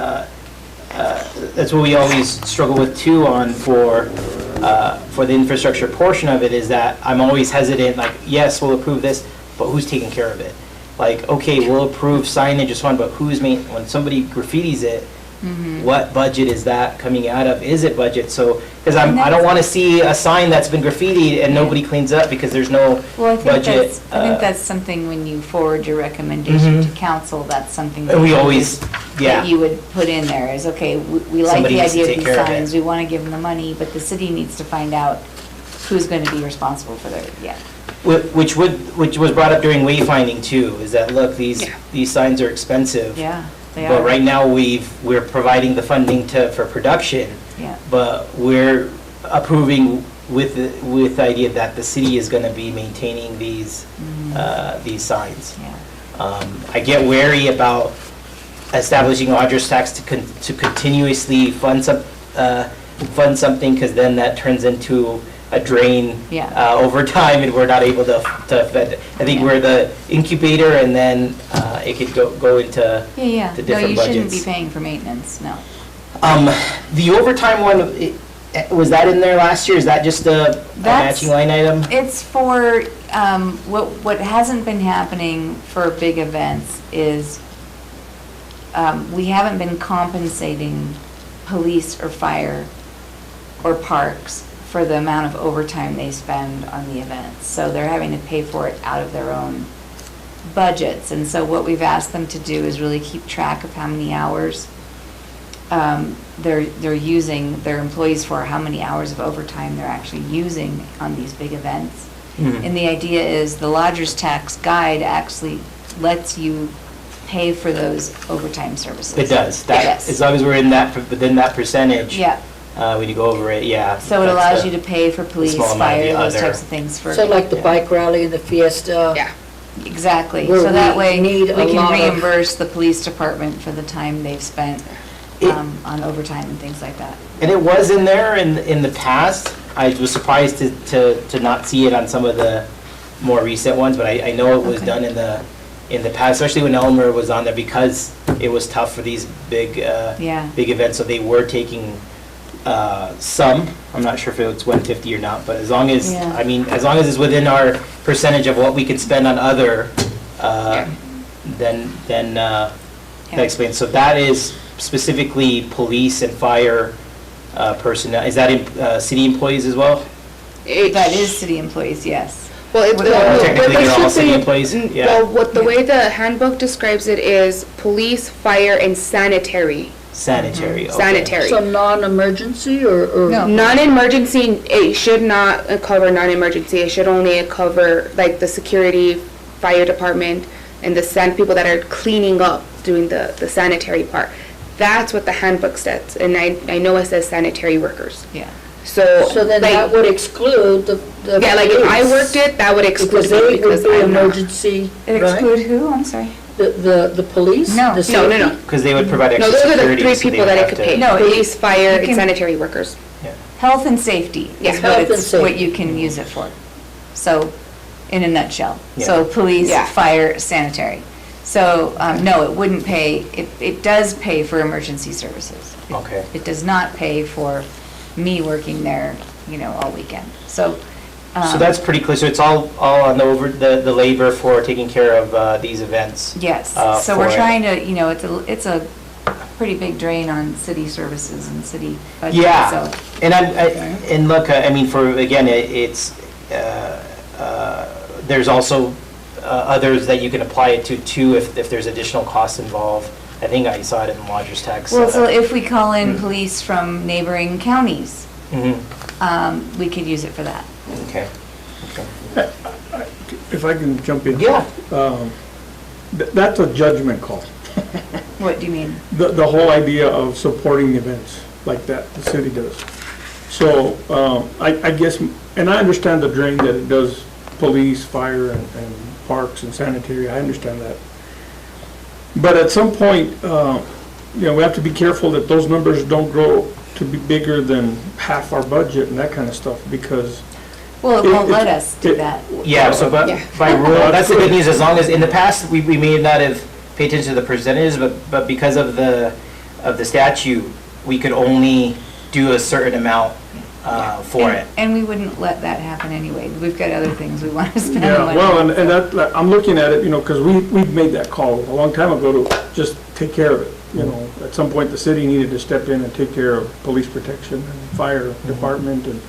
that's what we always struggle with too on for the infrastructure portion of it, is that I'm always hesitant, like, yes, we'll approve this, but who's taking care of it? Like, okay, we'll approve signage, just one, but when somebody graffitis it, what budget is that coming out of? Is it budget? So, because I don't want to see a sign that's been graffitied and nobody cleans up because there's no
Well, I think
budget.
that's, I think that's something when you forward your recommendation to council, that's something that
And we
you
always,
would-
yeah.
that you would put in there is, okay, we like
Somebody
the
needs to
idea of
take
these
care of it.
signs, we want to give them the money, but the city needs to find out who's going to be responsible for their, yeah.
Which was brought up during wayfinding too, is that, look, these signs are expensive.
Yeah, they are.
But right now, we're providing the funding for production,
Yeah,
but we're approving with the idea that the city is gonna be maintaining these signs.
yeah.
I get wary about establishing Lodgers Tax to continuously fund something, because then that turns into a drain
Yeah.
over time, and we're not able to fed. I think
Yeah.
we're the incubator, and then it could go into
Yeah.
the
No,
different
you shouldn't be
budgets.
paying for maintenance, no.
The overtime one, was that in there last year? Is that just a
That's-
matching line item?
It's for, what hasn't been happening for big events is, we haven't been compensating police or fire or parks for the amount of overtime they spend on the events. So they're having to pay for it out of their own budgets. And so what we've asked them to do is really keep track of how many hours they're using, their employees for, how many hours of overtime they're actually using on these big events.
Mhm.
And the idea is the Lodgers Tax Guide actually lets you pay for those overtime services.
It does.
Yes.
As long as we're within that percentage.
Yeah,
When you go over it, yeah.
so it
that's
allows
the-
you to pay for police,
small amount of
fire,
the
those
other.
types of things for.
So like the
Yeah.
bike rally, the fiesta.
Yeah.
Exactly,
Where
so that
we
way we
need a
can
lot of-
reimburse the police department for the time they've spent
It-
on overtime and things like that.
And it was in there in the past. I was surprised to not see it on some of the more recent ones, but I know it was
Okay.
done in the past, especially when Elmer was on there, because it was tough for these big
Yeah.
big events, so they were taking some. I'm not sure if it's 150 or not, but as long as,
Yeah.
I mean, as long as it's within our percentage of what we can spend on other then that explains. So that is specifically police and fire personnel. Is that city employees as well?
That is city employees, yes.
Well,
Technically, they're all city employees? Yeah.
Well, what the way the handbook describes it is police, fire, and sanitary.
Sanitary, okay.
Sanitary.
So non-emergency or?
No.
Non-emergency, it should not cover non-emergency. It should only cover like the security, fire department, and the people that are cleaning up, doing the sanitary part. That's what the handbook says, and I know it says sanitary workers.
Yeah.
So
So then
like,
that would exclude the.
yeah, like if I
police,
worked it, that would exclude
Because they
me because
would be
I'm not.
emergency,
It
right?
exclude who? I'm sorry.
The police?
No.
The
No, no, no.
safety?
Because they would provide
No,
extra
those are the
security.
three
so they
people
would
that it
have
could
to-
pay.
No,
Police, fire,
you
and
can-
sanitary workers.
Health and safety
Yeah.
is
Health and
what
safety.
you can use it for. So, in a nutshell.
Yeah.
So police,
Yeah.
fire, sanitary. So, no, it wouldn't pay, it does pay for emergency services.
Okay.
It does not pay for me working there, all weekend. So.
So that's pretty clear. So it's all on the labor for taking care of these events.
Yes, so
for
we're
it.
trying to, it's a pretty big drain on city services and city budget,
Yeah,
so.
and and look, I mean, it's there's also others that you can apply it to too if there's additional costs involved. I think I saw it in lodger's tax.
Well, so if we call in police from neighboring counties,
Mhm.
we could use it for that.
Okay.
If I can jump in.
Yeah.
That's a judgment call.
What do you mean?
The whole idea of supporting events like that, the city does. So, I guess, and I understand the drain that it does, police, fire, and parks and sanitary, I understand that. But at some point, we have to be careful that those numbers don't grow to be bigger than half our budget and that kind of stuff, because
Well, it won't
It-
let us do
it-
that.
Yeah, so but
Yeah.
by rule, that's the good news, as long as, in the past, we may not have paid attention to the percentages, but because of the statute, we could only do a certain amount for it.
And we wouldn't let that happen anyway. We've got other things we want to spend
Yeah,
money
well,
on.
and that, like, I'm looking at it, because we've made that call a long time ago to just take care of it. At some point, the city needed to step in and take care of police protection and fire department, and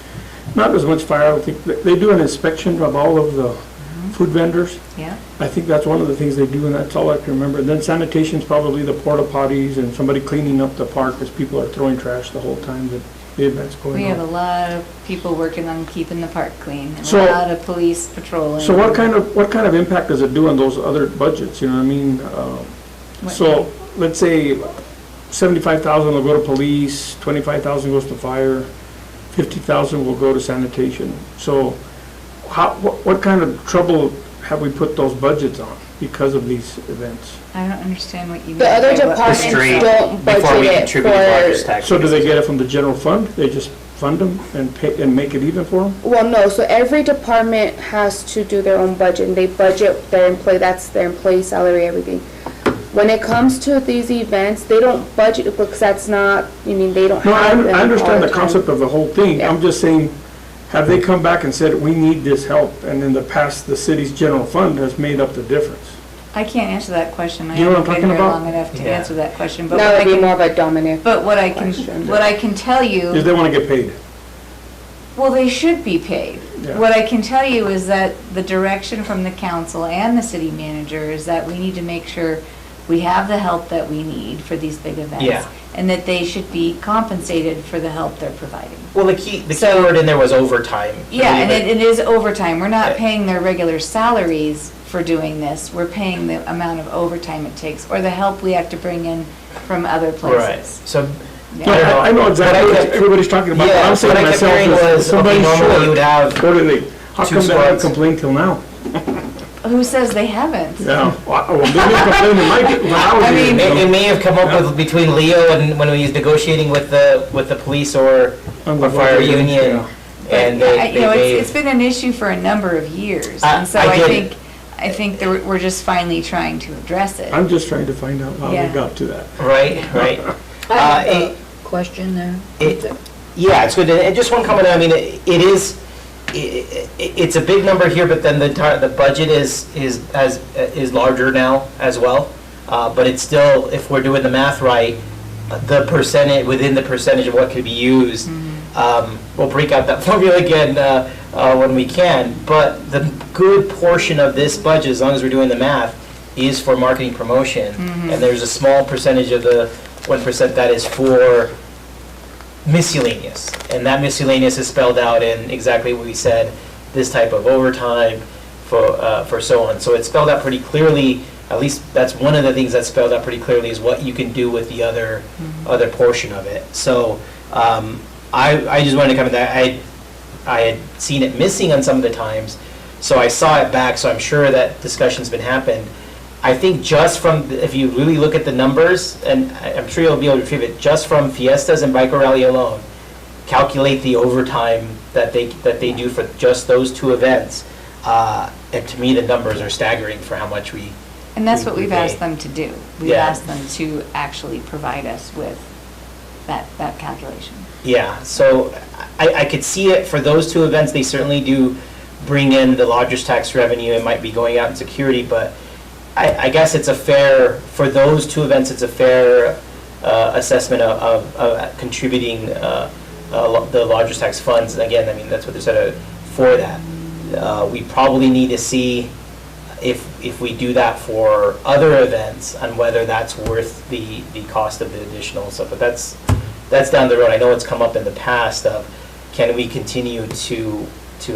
not as much fire, I don't think, they do an inspection of all of the food vendors.
Yeah,
I think that's one of the things they do, and that's all I can remember. And then sanitation's probably the porta potties and somebody cleaning up the park as people are throwing trash the whole time that the event's going
we have a
on.
lot of people working on keeping the park clean, and
So-
a lot of police patrolling.
So what kind of impact does it do on those other budgets, you know what I mean?
What-
So, let's say 75,000 will go to police, 25,000 goes to fire, 50,000 will go to sanitation. So, what kind of trouble have we put those budgets on because of these events?
I don't understand what you mean.
The other
by what-
departments
Straight
don't
before we
budget it
contribute to lodger's
for,
tax.
So do they get it from the general fund? They just fund them and pay, and make it even for them?
well, no, so every department has to do their own budget, and they budget their employee, that's their employee salary, everything. When it comes to these events, they don't budget it because that's not, they don't
No,
have them
I
all
understand the
time.
concept of the whole thing.
Yeah.
I'm just saying, have they come back and said, we need this help? And in the past, the city's general fund has made up the difference.
I can't answer that question. I
You know what
haven't
I'm
been here
talking about?
long enough to
Yeah.
answer that question, but
That
what I
would be
can,
more of a Dominic.
but what I
question.
can tell you.
Is they want to get paid.
Well, they should be paid.
Yeah.
What I can tell you is that the direction from the council and the city manager is that we need to make sure we have the help that we need for these big events.
Yeah.
And that they should be compensated for the help they're providing.
Well, the key
So-
word in there was overtime.
Yeah, and
Really,
it is overtime. We're not
Yeah.
paying their regular salaries for doing this. We're paying the amount of overtime it takes, or the help we have to bring in from other
but- Right,
places.
so.
Yeah.
No, I know exactly
What I
what
kept-
everybody's talking about. What
Yeah,
I'm saying
what
to
I kept
myself
hearing
is,
was,
somebody's
okay, normally you would
short.
have
What do they, how
two
come they haven't
squads.
complained till now?
Who says they haven't?
Yeah, well, they didn't complain in my, when I was
I
here.
mean-
It may have come up with, between Leo and when he was negotiating with the police or
On the
fire
budget,
union,
But,
and
it's been an issue for a number of years. And so
I
I
get it.
think that we're just finally trying to address it.
I'm just trying to find out how
Yeah.
they got to that.
Right.
I have
it-
a question there.
Yeah, it's good. And just one comment, I mean, it it's a big number here, but then the budget is larger now as well. But it's still, if we're doing the math right, the percentage, within the percentage of what could be used, we'll break out that formula again when we can. But the good portion of this budget, as long as we're doing the math, is for marketing promotion. And there's a small percentage of the 1% that is for miscellaneous. And that miscellaneous is spelled out in exactly what we said, this type of overtime for so on. So it's spelled out pretty clearly. At least that's one of the things that's spelled out pretty clearly, is what you can do with the other portion of it. So I just wanted to come to that. I had seen it missing on some of the times, so I saw it back, so I'm sure that discussion's been happened. I think just from, if you really look at the numbers, and I'm sure you'll be able to retrieve it, just from Fiestas and Biker Rally alone, calculate the overtime that they do for just those two events, and to me, the numbers are staggering for how much we.
And that's what we've
pay.
asked them to do. We've
Yeah.
asked them to actually provide us with that calculation.
Yeah, so I could see it for those two events. They certainly do bring in the lodger's tax revenue. It might be going out in security, but I guess it's a fair, for those two events, it's a fair assessment of contributing the lodger's tax funds. Again, I mean, that's what they're set for that. We probably need to see if we do that for other events and whether that's worth the cost of the additional stuff. But that's down the road. I know it's come up in the past of, can we continue to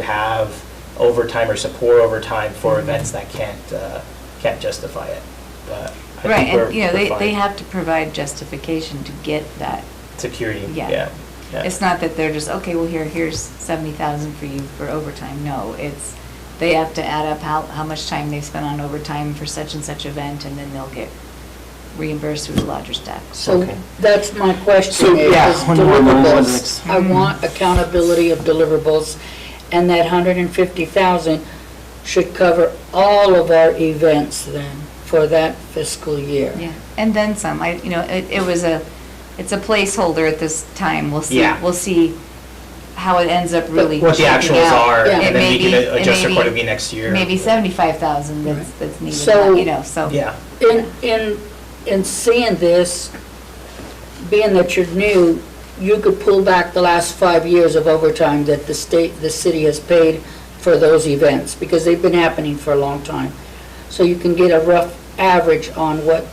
have overtime or support overtime for events that can't justify it? But I
Right,
think
and, you know,
we're
they
fine.
have to provide justification to get that.
Security,
Yeah.
yeah.
It's not that they're just, okay, well, here's 70,000 for you for overtime. No, it's, they have to add up how much time they've spent on overtime for such and such event, and then they'll get reimbursed through the lodger's tax.
So
Okay.
that's my question,
So, yeah,
is
when we're moving on to the
deliverables.
next-
I want accountability of deliverables, and that 150,000 should cover all of our events then, for that fiscal year.
Yeah, and then some. It's a placeholder at this time. We'll see,
Yeah.
we'll see how it ends up really
What the
shaking
actuals
out.
are,
Yeah.
and
It
then
may
we
be-
can
it
adjust
may be-
accordingly next year.
Maybe 75,000
Right.
that's needed,
So-
you know, so.
Yeah,
In seeing this, being that you're new, you could pull back the last 5 years of overtime that the city has paid for those events, because they've been happening for a long time. So you can get a rough average on what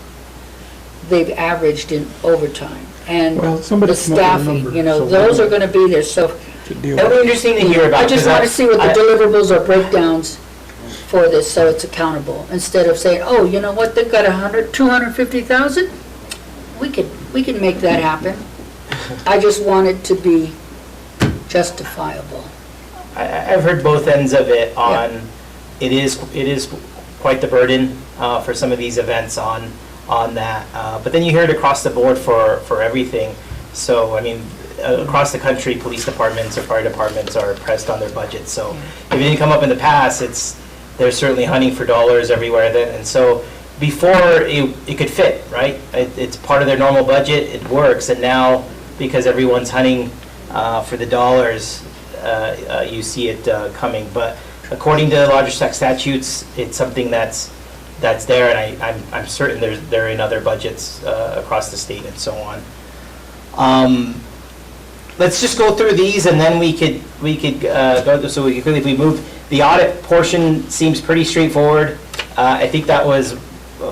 they've averaged in overtime. And
Well, somebody
the
come up with a
staffing,
number,
you know,
so we
those
know.
are gonna be there, so
to deal
that'll be
with.
interesting to hear about.
I just
'cause
want to see what the
I-
deliverables or breakdowns for this, so it's accountable, instead of saying, oh, you know what, they've got 250,000? We can make that happen. I just want it to be justifiable.
I've heard both ends of it on, it is quite the burden for some of these events on that. But then you hear it across the board for everything. So, I mean, across the country, police departments or fire departments are pressed on their budgets. So if it didn't come up in the past, they're certainly hunting for dollars everywhere then. And so before it could fit, right? It's part of their normal budget, it works. And now, because everyone's hunting for the dollars, you see it coming. But according to lodger's tax statutes, it's something that's there, and I'm certain they're in other budgets across the state and so on. Let's just go through these, and then we could go through, so we could quickly, if we move, the audit portion seems pretty straightforward. I think that was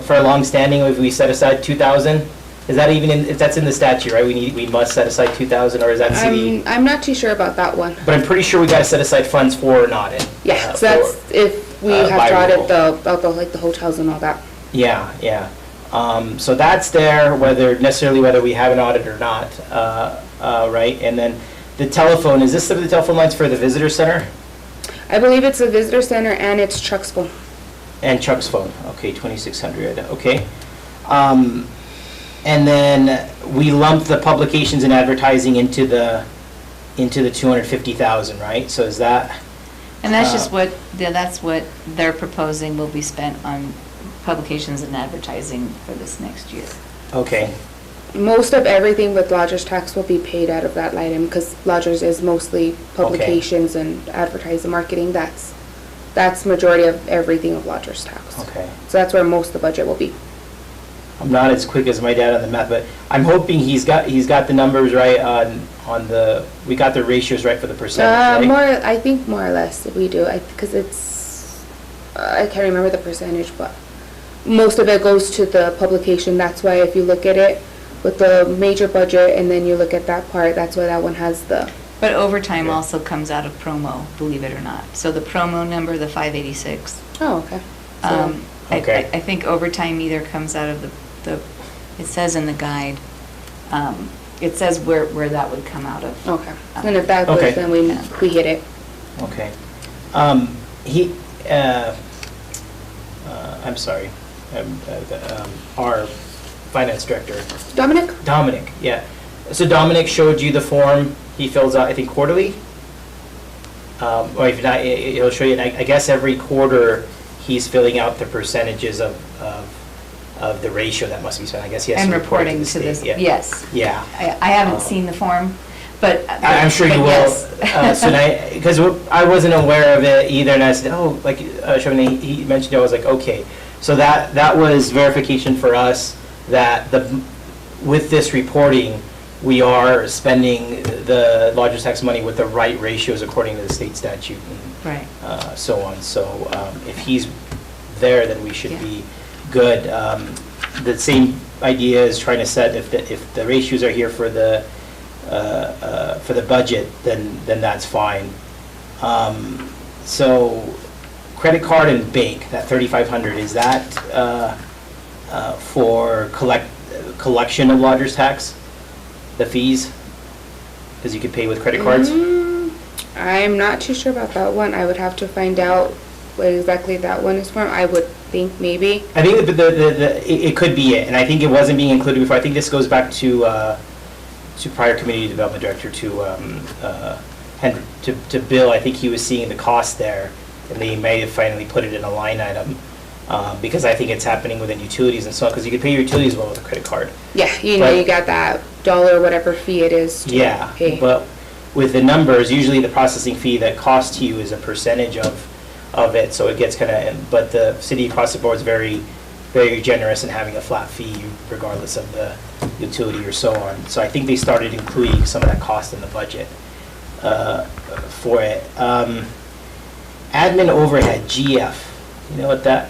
for a long standing, if we set aside 2,000. Is that even if that's in the statute, right? We must set aside 2,000, or is that city?
I'm not too sure about that one.
But I'm pretty sure we gotta set aside funds for an audit.
Yeah, so
for-
that's if we have
by
to
rule.
audit like the hotels and all that.
Yeah, yeah. So that's there, whether we have an audit or not, right? And then the telephone, is this the telephone lines for the visitor center?
I believe it's a visitor center and it's Chuck's phone.
And Chuck's phone, okay, 2,600, okay. And then we lump the publications and advertising into the 250,000, right? So is that?
And that's just that's what they're proposing will be spent on publications and advertising for this next year.
Okay.
Most of everything with lodger's tax will be paid out of that line item, because lodgers is mostly publications and advertising, marketing, that's majority of everything of lodger's tax.
Okay.
So that's where most of the budget will be.
I'm not as quick as my dad on the math, but I'm hoping he's got the numbers right on the, we got the ratios right for the percentage, right?
I think more or less we do, because I can't remember the percentage, but most of it goes to the publication. That's why if you look at it with the major budget and then you look at that part, that's why that one has the,
But overtime
Okay.
also comes out of promo, believe it or not. So the promo number, the 586,
oh, okay.
Okay.
I think overtime either comes out of the, it says in the guide, it says where that would come out of.
Okay. And if that
Okay.
goes, then we hit it.
Okay. I'm sorry, our finance director,
Dominic?
yeah. So Dominic showed you the form he fills out, I think quarterly? Or if not, he'll show you, and I guess every quarter, he's filling out the percentages of the ratio that must be spent. I guess he has
And
to report it
reporting
the
to this,
state, yeah.
yes.
Yeah.
I haven't seen the form, but.
I'm sure you
but
will.
yes.
So because I wasn't aware of it either, and I said, oh, like, Chauvin, he mentioned it, I was like, okay. So that was verification for us that with this reporting, we are spending the lodger's tax money with the right ratios according to the state statute and
Right.
so on. So if he's there, then we should
Yeah.
be good. The same idea is trying to set, if the ratios are here for the budget, then that's fine. So credit card and bank, that 3,500, is that for collection of lodger's tax? The fees? Because you could pay with credit cards?
I'm not too sure about that one. I would have to find out what exactly that one is for. I would think maybe.
I think it could be it, and I think it wasn't being included before. I think this goes back to prior community development director, to Bill. I think he was seeing the cost there, and they may have finally put it in a line item, because I think it's happening within utilities and so on, because you could pay your utilities well with a credit card.
Yeah,
But-
you got that dollar, whatever fee it is to
Yeah,
pay.
but with the numbers, usually the processing fee that costs you is a percentage of it, so it gets kind of, but the city across the board is very, very generous in having a flat fee regardless of the utility or so on. So I think they started including some of that cost in the budget for it. Admin overhead, GF, you know what that,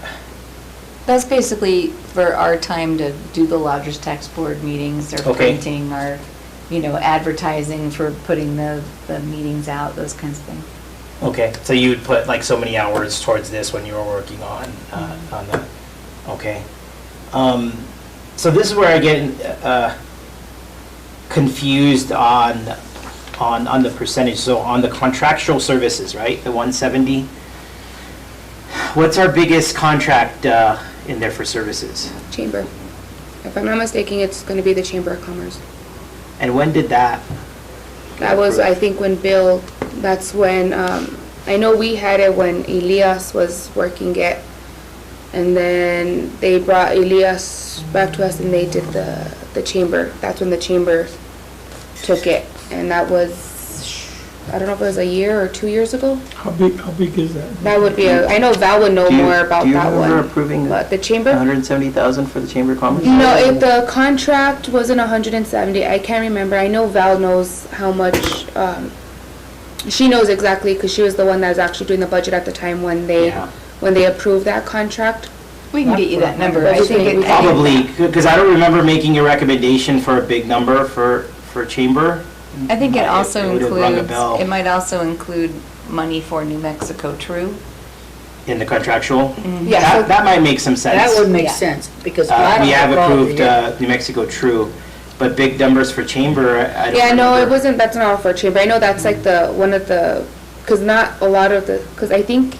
That's basically for our time to do the lodger's tax board meetings, or
Okay.
printing, or, advertising for putting the meetings out, those kinds of things.
okay, so you'd put like so many hours towards this when you were working on that, okay. So this is where I get confused on the percentage. So on the contractual services, right, the 170, what's our biggest contract in there for services?
Chamber. If I'm not mistaken, it's going to be the Chamber of Commerce.
And when did that?
That was, I think, when Bill, that's when, I know we had it when Elias was working it. And then they brought Elias back to us and they did the chamber. That's when the chamber took it. And that was, I don't know if it was a year or 2 years ago.
How big is that?
That would be I know Val would know more about that one.
Do you remember approving
But the chamber?
170,000 for the Chamber of Commerce?
No, the contract wasn't 170. I can't remember. I know Val knows how much, she knows exactly because she was the one that was actually doing the budget at the time when
Yeah.
they approved that contract.
We can get you that number.
But
I
you
think
think
it.
we
Probably, because I don't remember making a recommendation for a big number for Chamber.
I think it also
It would've rung a
includes,
bell.
it might also include money for New Mexico True.
In the contractual?
Yeah, so-
That might make some sense.
That would make
Yeah.
sense, because
We have approved
Gladys
New Mexico True, but big numbers for Chamber, I don't
Yeah, no, it
remember.
wasn't, that's not for chamber. I know that's like one of the, because not a lot of the, because I think,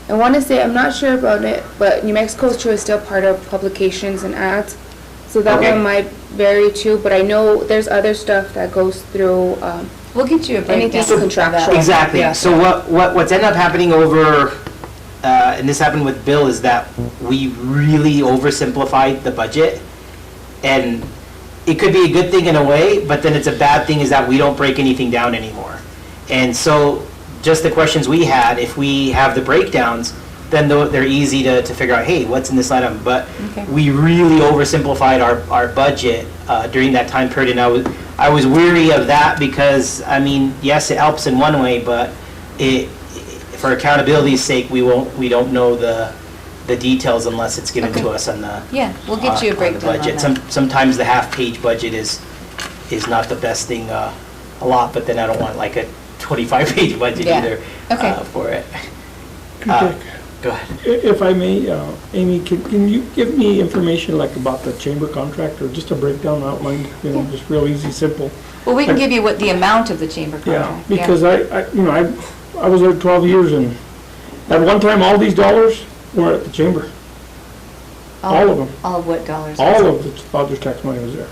I want to say, I'm not sure about it, but New Mexico True is still part of publications and ads. So that
Okay.
one might vary too, but I know there's other stuff that goes through,
We'll get you a breakdown.
Anything
of that.
contractual.
Exactly.
Yeah.
So what's ended up happening over, and this happened with Bill, is that we really oversimplified the budget. And it could be a good thing in a way, but then it's a bad thing is that we don't break anything down anymore. And so, just the questions we had, if we have the breakdowns, then they're easy to figure out, hey, what's in this item? But
Okay.
we really oversimplified our budget during that time period, and I was weary of that because, I mean, yes, it helps in one way, but for accountability's sake, we don't know the details unless it's given to
Okay.
us on the
Yeah, we'll get you a
on the
breakdown on
budget.
that.
Sometimes the half-page budget is not the best thing a lot, but then I don't want like a 25-page budget
Yeah.
either
Okay.
for it.
Okay.
Go ahead.
If I may, Amy, can you give me information like about the chamber contract or just a breakdown outlined, just real easy, simple?
Well, we can give you what the amount of the chamber
Yeah,
contract.
because I was there 12 years and at one time, all these dollars were at the chamber. all of them.
All of what dollars?
All of the Rogers tax money was there,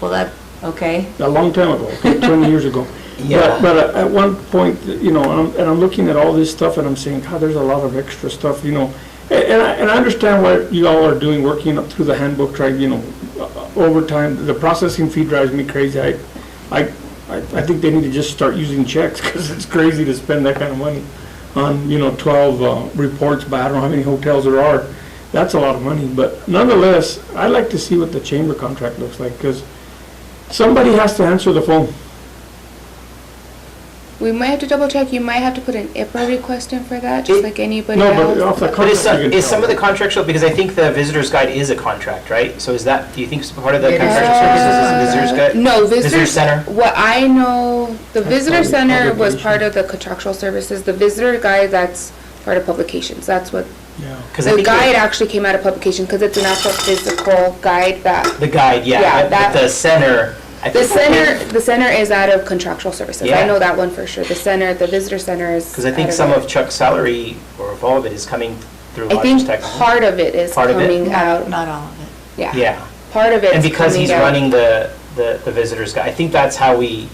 Well, that, okay.
a long time ago, okay, 20 years ago.
Yeah.
But at one point, and I'm looking at all this stuff and I'm saying, God, there's a lot of extra stuff, And I understand what you all are doing, working up through the handbook, trying, overtime. The processing fee drives me crazy. I think they need to just start using checks because it's crazy to spend that kind of money on, 12 reports by I don't know how many hotels there are. That's a lot of money, but nonetheless, I'd like to see what the chamber contract looks like because somebody has to answer the phone.
We might have to double check. You might have to put an IPRA request in for that, just like anybody
No, but
else.
off the
But
contract, you can
is some of the
tell.
contractual, because I think the visitor's guide is a contract, right? So is that, do you think part of the
It is.
contractual services is the visitor's guide?
No,
Visitor
visitor
center?
What I know, the
That's
visitor
probably
center was
publication.
part of the contractual services. The visitor guide, that's part of publications. That's what,
Yeah.
'Cause I
the
think
guide actually came out of publication because it's an actual physical guide that,
The guide,
Yeah,
yeah, but
that-
the center, I
the
think.
the center is out of contractual services.
Yeah.
I know that one for sure. The visitor center is.
Because I think
out
some
it.
of Chuck's salary, or if all of it, is coming through
I
Rogers
think
Tax.
part of it is
Part of it?
coming out.
Not all of it.
Yeah.
Yeah,
Part of it's
and because he's
coming out.
running the visitor's guide, I think that's how it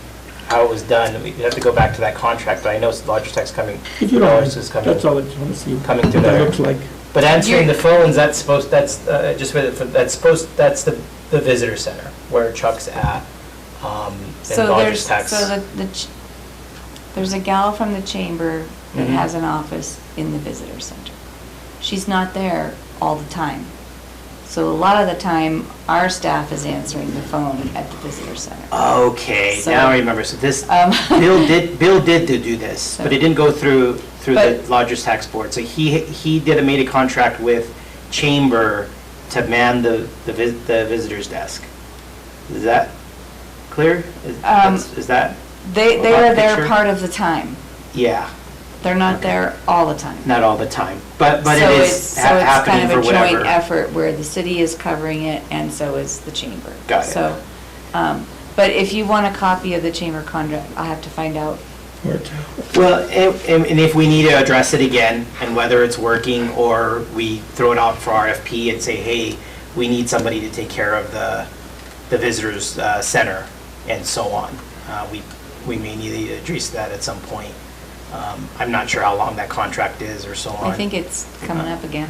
was done. We have to go back to that contract, but I know Rogers Tax coming,
If you don't
Rogers
mind,
is coming.
that's all I just want to see.
coming
What
through
that
there.
looks like.
But answering
You're-
the phones, that's the visitor center where Chuck's at, in
So
Rogers Tax.
there's a gal from the chamber that
Mhm.
has an office in the visitor center. She's not there all the time. So a lot of the time, our staff is answering the phone at the visitor center.
Okay,
So-
now I remember. So this,
Um,
Bill did do this, but it didn't go through the
But-
Rogers Tax Board. So he made a contract with Chamber to man the visitor's desk. Is that clear? Is that,
They
About
are
the
there
picture?
part of the time.
yeah,
They're not there all the time.
not all the time, but
So
it
it's-
is
So it's
happening
kind
for
of a
whatever.
joint effort where the city is covering it and so is the chamber.
Got it.
So, but if you want a copy of the chamber contract, I'll have to find out.
Where it's at.
Well, and if we need to address it again, and whether it's working, or we throw it out for RFP and say, hey, we need somebody to take care of the visitors center, and so on. We may need to address that at some point. I'm not sure how long that contract is, or so on.
I think it's coming up again.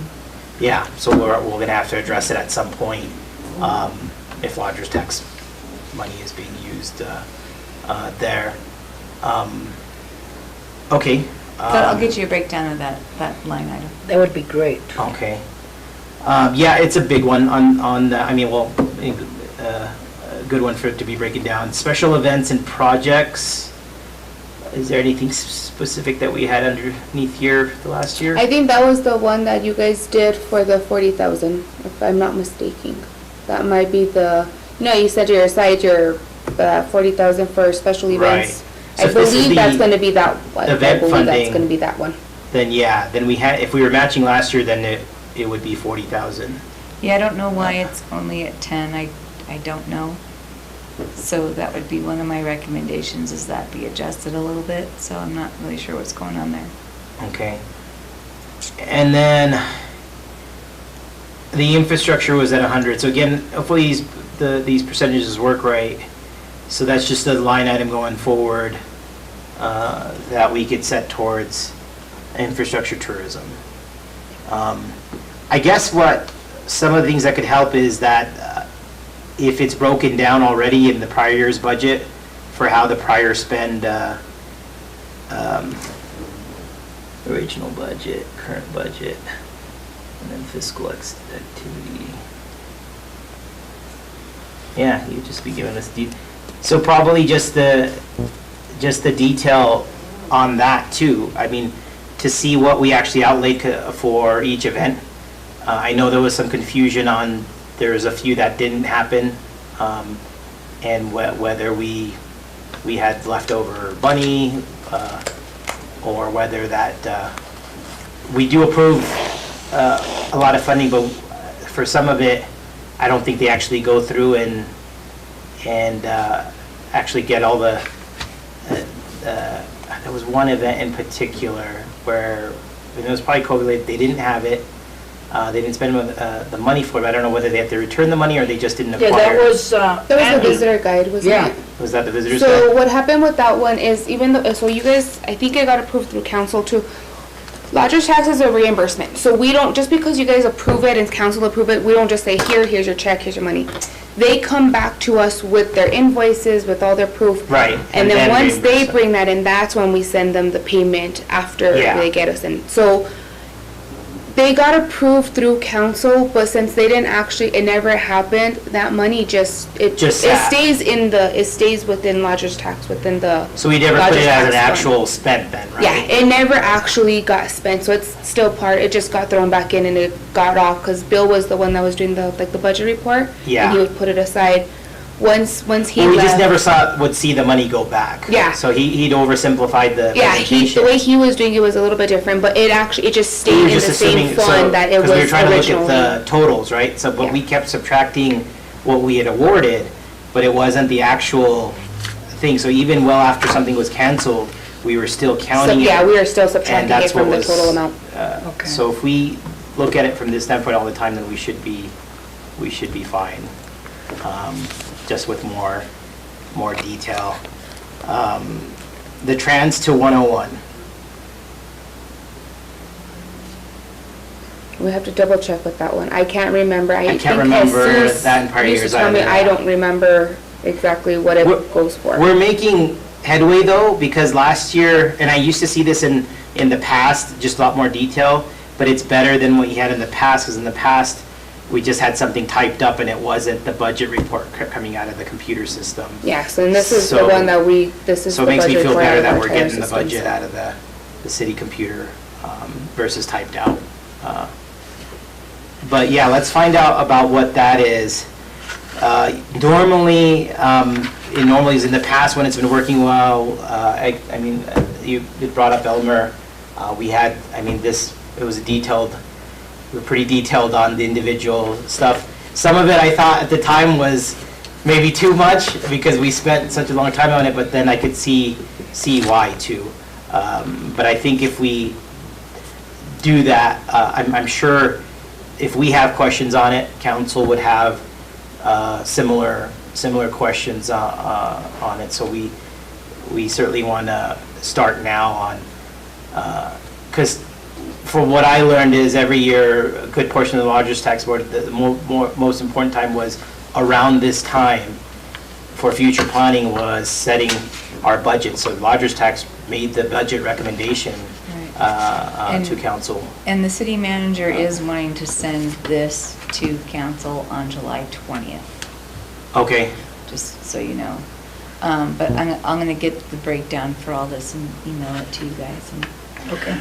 Yeah, so we're gonna have to address it at some point, if Rogers Tax money is being used there. Okay.
But I'll get you a breakdown of that line item.
That would be great.
Okay. Yeah, it's a big one on the, a good one for it to be breaking down. Special events and projects. Is there anything specific that we had underneath here the last year?
I think that was the one that you guys did for the 40,000, if I'm not mistaken. That might be you said your side, your 40,000 for special events.
Right. So
I
if this is
believe that's
the
going to be that one. I
event
believe that's
funding-
going to be that one.
Then yeah, then if we were matching last year, then it would be 40,000.
Yeah, I don't know why it's only at 10, I don't know. So that would be one of my recommendations, is that be adjusted a little bit, so I'm not really sure what's going on there.
Okay. And then the infrastructure was at 100. So again, hopefully these percentages work right. So that's just a line item going forward that we could set towards infrastructure tourism. I guess what some of the things that could help is that if it's broken down already in the prior year's budget for how the prior spend, original budget, current budget, and then fiscal activity. Yeah, you'd just be giving us so probably just the detail on that too. I mean, to see what we actually outlaid for each event. I know there was some confusion on, there's a few that didn't happen, and whether we had leftover money, or whether that, we do approve a lot of funding, but for some of it, I don't think they actually go through and actually get all the, there was one event in particular where, it was probably COVID, they didn't have it, they didn't spend the money for it, I don't know whether they have to return the money or they just didn't acquire.
Yeah, that was,
That was the
Andy.
visitor guide, wasn't
Yeah.
it?
Was that the visitors
So
guide?
what happened with that one is even though, so you guys, I think it got approved through council too. Lodger's tax is a reimbursement. So we don't, just because you guys approve it and council approve it, we don't just say, here's your check, here's your money. They come back to us with their invoices, with all their proof.
Right.
And then once they
reimburse it.
bring that in, that's when we send them the payment after
Yeah.
they get us in. So they got approved through council, but since they didn't actually, it never happened, that money
Just
it
sat.
stays within lodger's tax, within the.
So we never put
Lodger's
it as an
tax fund.
actual spent then, right?
Yeah, it never actually got spent, so it's still part, it just got thrown back in and it got off, because Bill was the one that was doing the budget report.
Yeah.
And he would put it aside. Once he
Well, we
left.
just never would see the money go back.
Yeah.
So he'd oversimplified the
Yeah,
presentation.
the way he was doing it was a little bit different, but it just
We
stayed
were
in the
just
same
assuming, so,
fund that it was
because we were trying to look
originally.
at the totals, right? So, but we
Yeah.
kept subtracting what we had awarded, but it wasn't the actual thing. So even well after something was canceled, we were still
So,
counting it.
yeah, we are still
And
subtracting it
that's what
from the
was.
total amount.
Okay.
So if we look at it from this standpoint all the time, then we should be fine. Just with more detail. The trans to 101.
We have to double check with that one. I can't remember.
I can't
think as
remember
soon as
that in prior
you used to
years
tell me,
either.
I don't remember exactly what it
We're-
goes for.
We're making headway though, because last year, and I used to see this in the past, just a lot more detail, but it's better than what you had in the past, because in the past, we just had something typed up and it wasn't the budget report coming out of the computer system.
Yeah, so and this is the
So-
one that this is
So
the
it makes me
budget
feel
for
better
our
that we're
entire
getting the
system,
budget
so.
out of the city computer versus typed out. But yeah, let's find out about what that is. Normally, it normally is in the past when it's been working well. I mean, you brought up Elmer. We had, I mean, it was we were pretty detailed on the individual stuff. Some of it I thought at the time was maybe too much because we spent such a long time on it, but then I could see why too. But I think if we do that, I'm sure if we have questions on it, council would have similar questions on it. So we certainly want to start now on, because from what I learned is every year, a good portion of the Lodgers Tax Board, the most important time was around this time for future planning was setting our budget. So Lodgers Tax made the budget recommendation to council.
And the city manager is wanting to send this to council on July 20th,
Okay,
just so you know. But I'm gonna get the breakdown for all this and email it to you guys. And
Okay.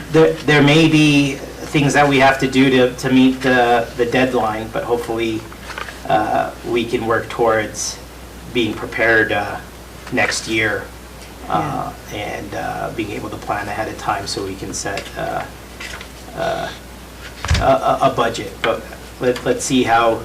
there may be things that we have to do to meet the deadline, but hopefully we can work towards being prepared next year and being able to plan ahead of time so we can set a budget. But let's see how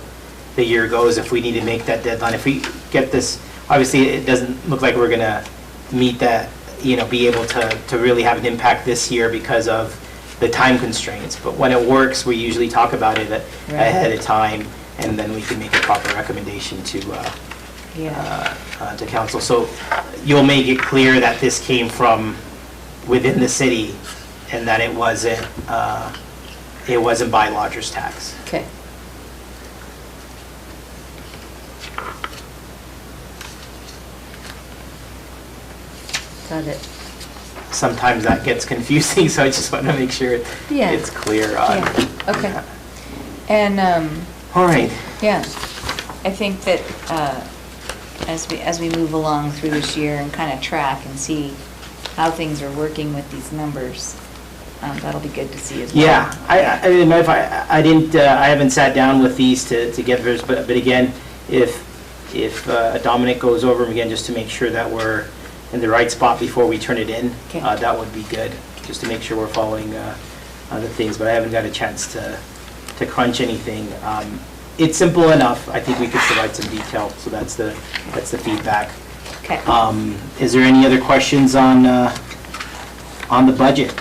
the year goes, if we need to make that deadline. If we get this, obviously, it doesn't look like we're gonna meet that, be able to really have an impact this year because of the time constraints. But when it works, we usually talk about it ahead of time, and then we can make a proper recommendation to council. So you'll make it clear that this came from within the city and that it wasn't by lodger's tax.
Okay. Got it.
sometimes that gets confusing, so I just want to make sure
Yeah.
it's clear on.
Yeah, okay. And,
All right.
yeah, I think that as we move along through this year and kind of track and see how things are working with these numbers, that'll be good to see as well.
Yeah, I don't know if I didn't, I haven't sat down with these to get theirs, but again, if Dominic goes over them again, just to make sure that we're in the right spot before we turn it in,
Okay.
that would be good, just to make sure we're following the things, but I haven't got a chance to crunch anything. It's simple enough, I think we could provide some detail, so that's the feedback.
Okay.
Is there any other questions on the budget?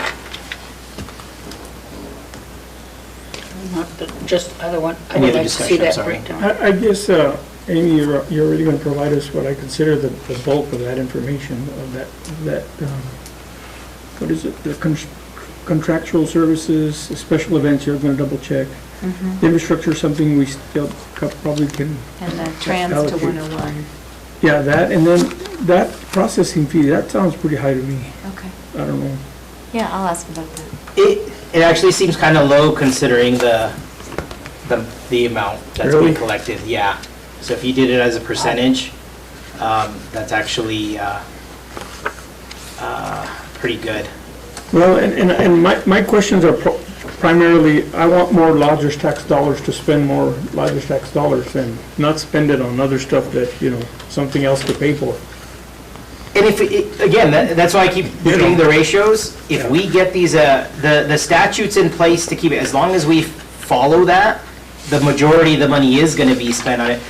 Not just other one. I
Any
would
other
like to see
discussion? I'm
that
sorry.
breakdown.
I guess, Amy, you're already going to provide us what I consider the bulk of that information, of that, what is it, the contractual services, the special events, you're going to double check.
Mhm.
The infrastructure is something we still probably can,
And the trans to
allocate.
101.
yeah, that, and then that processing fee, that sounds pretty high to me.
Okay.
I don't know.
Yeah, I'll ask about that.
It actually seems kind of low considering the amount that's
Really?
being collected, yeah. So if you did it as a percentage, that's actually pretty good.
Well, and my questions are primarily, I want more lodger's tax dollars to spend more lodger's tax dollars and not spend it on other stuff that, something else to pay for.
And again, that's why I keep repeating the ratios. If we get these, the statutes in place to keep it, as long as we follow that, the majority of the money is gonna be spent on it.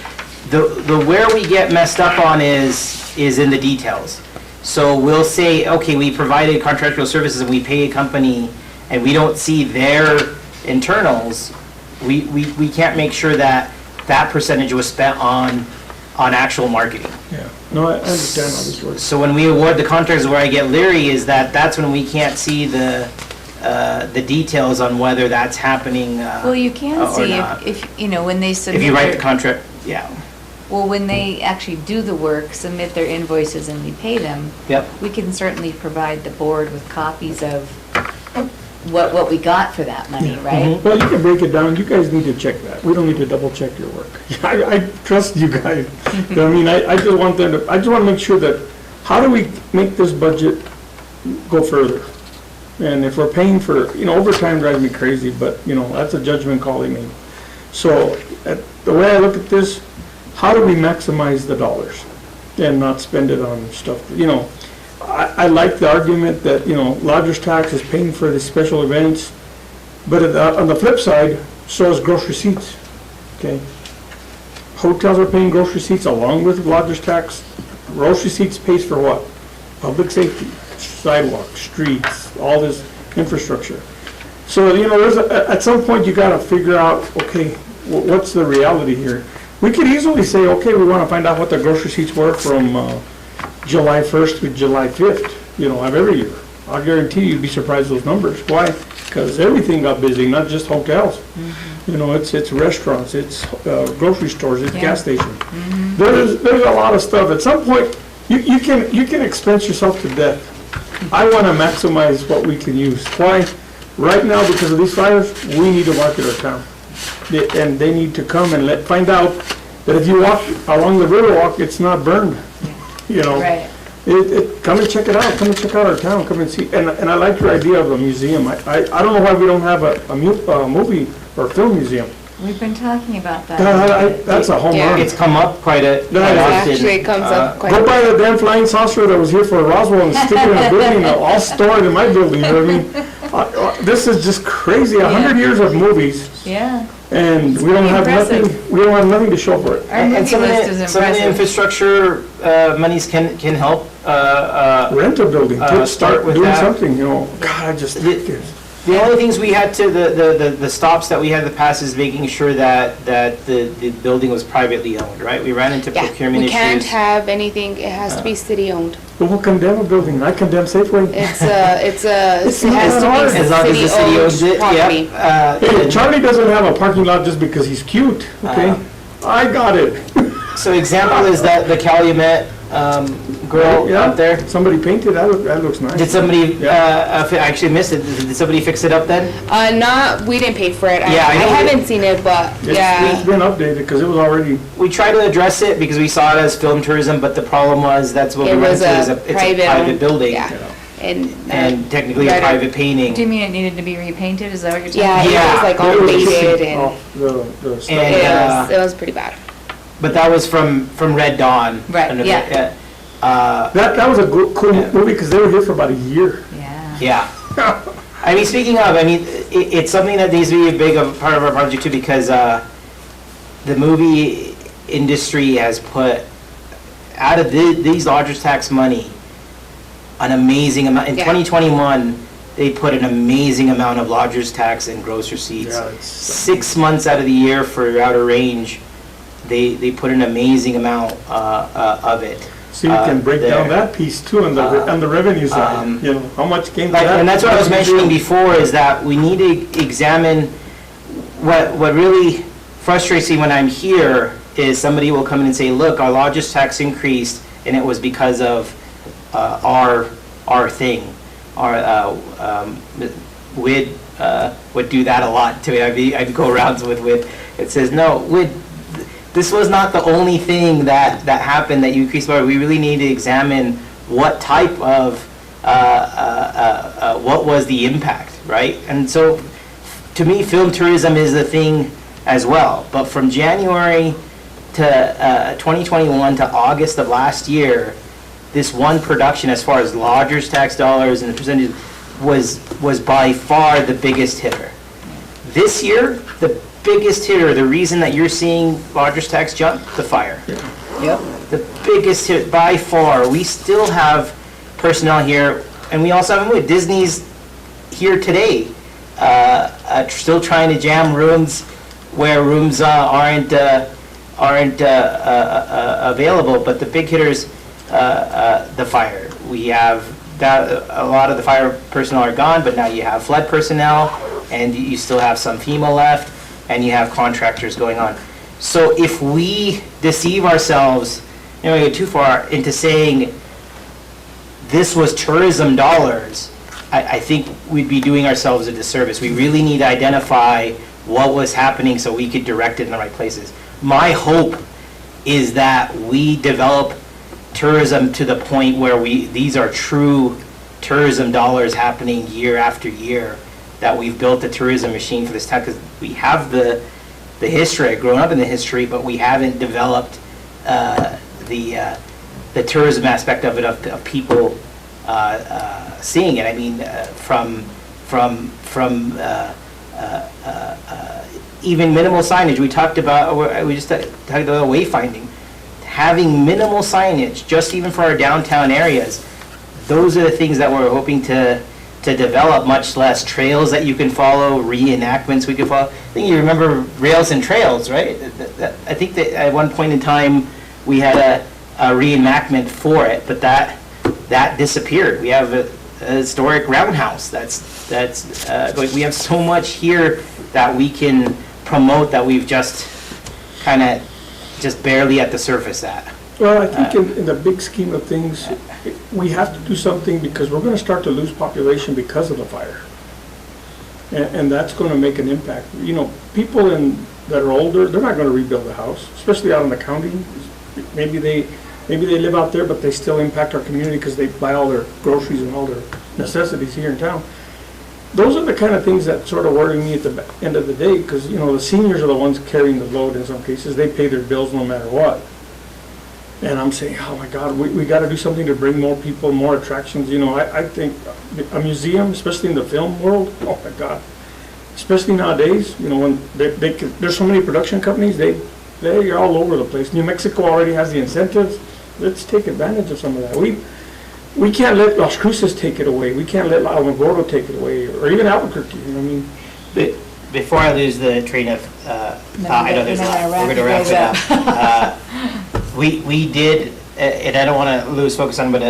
The where we get messed up on is in the details. So we'll say, okay, we provided contractual services and we pay a company and we don't see their internals, we can't make sure that that percentage was spent on actual marketing.
Yeah. No, I understand how this works.
So when we award the contracts, where I get leery is that's when we can't see the details on whether that's happening
Well, you can
or
see
not.
if, when they submit
If you write the
their,
contract, yeah,
well, when they actually do the work, submit their invoices and we pay them,
yep.
we can certainly provide the board with copies of what we got for that money, right?
Well, you can break it down. You guys need to check that. We don't need to double check your work. I trust you guys. I mean, I just want to make sure that, how do we make this budget go further? And if we're paying for, overtime drives me crazy, but, that's a judgment call they made. So, the way I look at this, how do we maximize the dollars and not spend it on stuff, I like the argument that, lodger's tax is paying for the special events, but on the flip side, so is gross receipts, okay? Hotels are paying gross receipts along with lodger's tax. Gross receipts pays for what? Public safety, sidewalks, streets, all this infrastructure. So, at some point, you gotta figure out, okay, what's the reality here? We could easily say, okay, we wanna find out what the gross receipts were from, July 1st to July 5th, of every year. I'll guarantee you'd be surprised those numbers. Why? Because everything got busy, not just hotels. It's restaurants, it's grocery stores, it's gas stations. There's a lot of stuff. At some point, you can expense yourself to death. I want to maximize what we can use. Why? Right now, because of these fires, we need to market our town. And they need to come and find out that if you walk along the Riverwalk, it's not burned.
Right.
Come and check it out. Come and check out our town. Come and see. And I like your idea of a museum. I don't know why we don't have a movie or film museum.
We've been talking about that.
That's a home run.
It's come up quite often.
Actually, it comes up quite.
Go buy the damn flying saucer that was here for Roswell and stick it in a building. I'll store it in my building. This is just crazy. 100 years of movies,
Yeah.
and we don't have
Impressive.
nothing. We don't have nothing to show for it.
Our
And
movie
some of
list is
some of the
impressive.
infrastructure monies can help.
Rent a building. Kids
start
start
with
doing
that.
something. God, I just think it's.
The only things we had to, the stops that we had to pass is making sure that the building was privately owned, right? We ran into
Yeah,
procurement
we
issues.
can't have anything, it has to be city-owned.
But we'll condemn a building. I condemn Safeway.
It has to
not hard.
be
As long as the city owns
city-owned
it,
property.
yeah.
Hey, Charlie doesn't have a parking lot just because he's cute, okay? I got it.
So example is that the Calumet grill
Yeah,
out there.
somebody painted, that looks nice.
Did somebody, I actually missed it, did somebody fix it up then?
We didn't pay for it.
Yeah, I
I
know.
haven't seen it, but yeah.
It's been updated, because it was already,
We tried to address it because we saw it as film tourism, but the problem was, that's what we
It
went
was
to, is
a
it's a
private.
private building.
Yeah. And,
And technically a
Right.
private painting.
Do you mean it needed to be repainted? Is that what you're saying?
yeah,
Yeah.
it was like all
it was
faded
chipping
and
off the stuff.
And,
it was pretty bad.
But that was from Red Dawn.
Right,
Under the-
yeah.
That was a cool
Yeah.
movie, because they were here for about a year.
Yeah.
Yeah. I mean, speaking of, it's something that needs to be a big part of our project too, because the movie industry has put, out of these lodgers tax money, an amazing amount. In
Yeah.
2021, they put an amazing amount of lodgers tax and gross receipts.
Yeah, it's,
6 months out of the year for outer range, they put an amazing amount of it.
so you can break down
there.
that piece too, on the revenue side, you know, how much came to
Like,
that.
and that's what I was mentioning before, is that we need to examine, what really frustrates me when I'm here is somebody will come in and say, look, our lodgers tax increased, and it was because of our thing. WID would do that a lot to me. I'd go around with WID. It says, no, WID, this was not the only thing that happened that you increased by. We really need to examine what type of, what was the impact, right? And so, to me, film tourism is the thing as well. But from January to 2021 to August of last year, this one production, as far as lodgers tax dollars and the percentage, was by far the biggest hitter. This year, the biggest hitter, the reason that you're seeing lodgers tax jump, the fire.
Yep.
The biggest hit by far. We still have personnel here, and we also have them with Disney's here today, still trying to jam rooms where rooms aren't available. But the big hitters, the fire. We have that. A lot of the fire personnel are gone, but now you have flood personnel, and you still have some FEMA left, and you have contractors going on. So if we deceive ourselves, you know, we get too far into saying this was tourism dollars, I think we'd be doing ourselves a disservice. We really need to identify what was happening so we could direct it in the right places. My hope is that we develop tourism to the point where these are true tourism dollars happening year after year, that we've built a tourism machine for this town, because we have the history, I've grown up in the history, but we haven't developed the tourism aspect of it, of people seeing it. I mean, from even minimal signage. We just talked about wayfinding. Having minimal signage, just even for our downtown areas, those are the things that we're hoping to develop, much less trails that you can follow, reenactments we can follow. I think you remember Rails and Trails, right? I think that at one point in time, we had a reenactment for it, but that disappeared. We have a historic roundhouse that's going. We have so much here that we can promote that we've just kind of just barely at the surface at.
Well, I think in the big scheme of things, we have to do something, because we're gonna start to lose population because of the fire. And that's gonna make an impact. You know, people that are older, they're not gonna rebuild a house, especially out in the county. Maybe they live out there, but they still impact our community because they buy all their groceries and all their necessities here in town. Those are the kind of things that sort of worry me at the end of the day, because, you know, the seniors are the ones carrying the load in some cases. They pay their bills no matter what. And I'm saying, oh my God, we got to do something to bring more people, more attractions. You know, I think a museum, especially in the film world, oh my God, especially nowadays, you know, when there's so many production companies, they're all over the place. New Mexico already has the incentives. Let's take advantage of some of that. We can't let Las Cruces take it away. We can't let Alamogordo take it away, or even Albuquerque, you know what I mean?
But before I lose the train of thought, I know there's a lot, we're gonna wrap it up. We did, and I don't want to lose focus on, but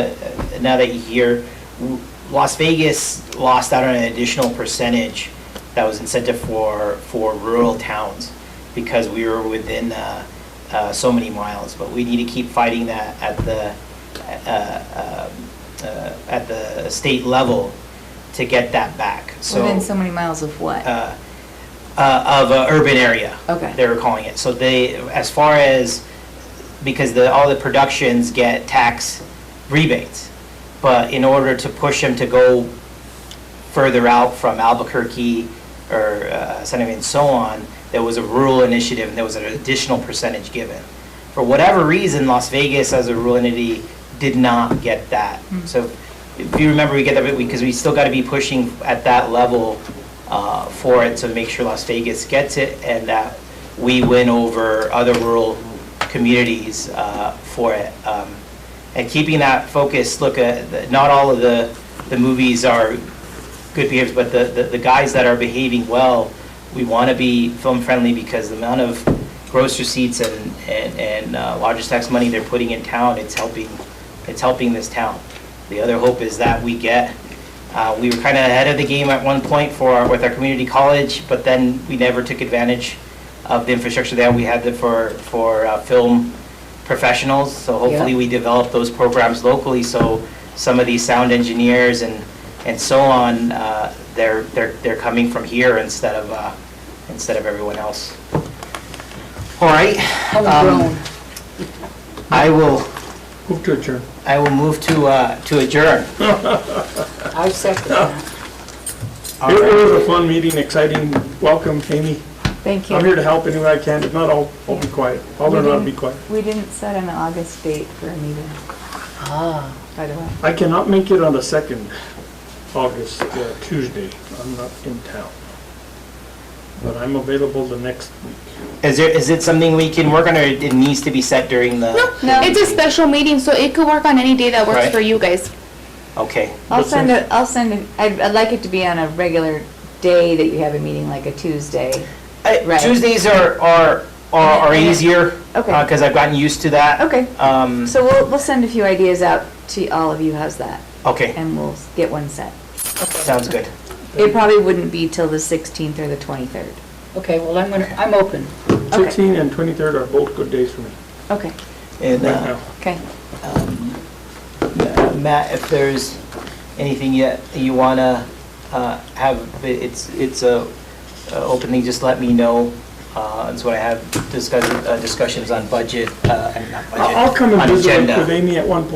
now that you're here, Las Vegas lost out on an additional percentage that was incentive for rural towns, because we were within so many miles, but we need to keep fighting that at the state level to get that back. So
Within so many miles of what?
of a urban area.
Okay.
They were calling it. So they, as far as, because all the productions get tax rebates, but in order to push them to go further out from Albuquerque or San Diego and so on, there was a rural initiative and there was an additional percentage given. For whatever reason, Las Vegas as a rural entity did not get that. So if you remember, we get that because we still got to be pushing at that level for it to make sure Las Vegas gets it and that we win over other rural communities for it. And keeping that focus, look, not all of the movies are good behaviors, but the guys that are behaving well, we want to be film friendly because the amount of gross receipts and largest tax money they're putting in town, it's helping this town. The other hope is that we were kind of ahead of the game at one point with our community college, but then we never took advantage of the infrastructure that we had for film professionals. So hopefully
Yeah.
we develop those programs locally. So some of these sound engineers and so on, they're coming from here instead of everyone else. All right.
Homegrown.
I will
Move to adjourn.
move to adjourn.
I second that.
All
It
right.
was a fun meeting, exciting. Welcome, Amy.
Thank you.
I'm here to help any way I can. If not, I'll be quiet. I'll learn how to be quiet.
We didn't set an August date for a meeting,
Ah,
by the way.
I cannot make it on the 2nd August, Tuesday. I'm not in town. But I'm available the next week.
Is it something we can work on, or it needs to be set during the?
No.
It's a special meeting, so it could work on any day that works
Right.
for you guys.
Okay.
I'd like it to be on a regular day that you have a meeting, like a Tuesday. Right.
Tuesdays are easier.
Okay.
Because I've gotten used to that.
Okay,
Um,
so we'll send a few ideas out to all of you, how's that?
okay,
And we'll get one set.
sounds good.
It probably wouldn't be till the 16th or the 23rd.
okay, well, I'm open.
16 and 23rd are both good days for me.
Okay,
And
Right now.
okay.
Matt, if there's anything you want to have, it's a open thing, just let me know. And so I have discussions on budget, and not budget,
I'll come and
on
visit
agenda.
with Amy at one point.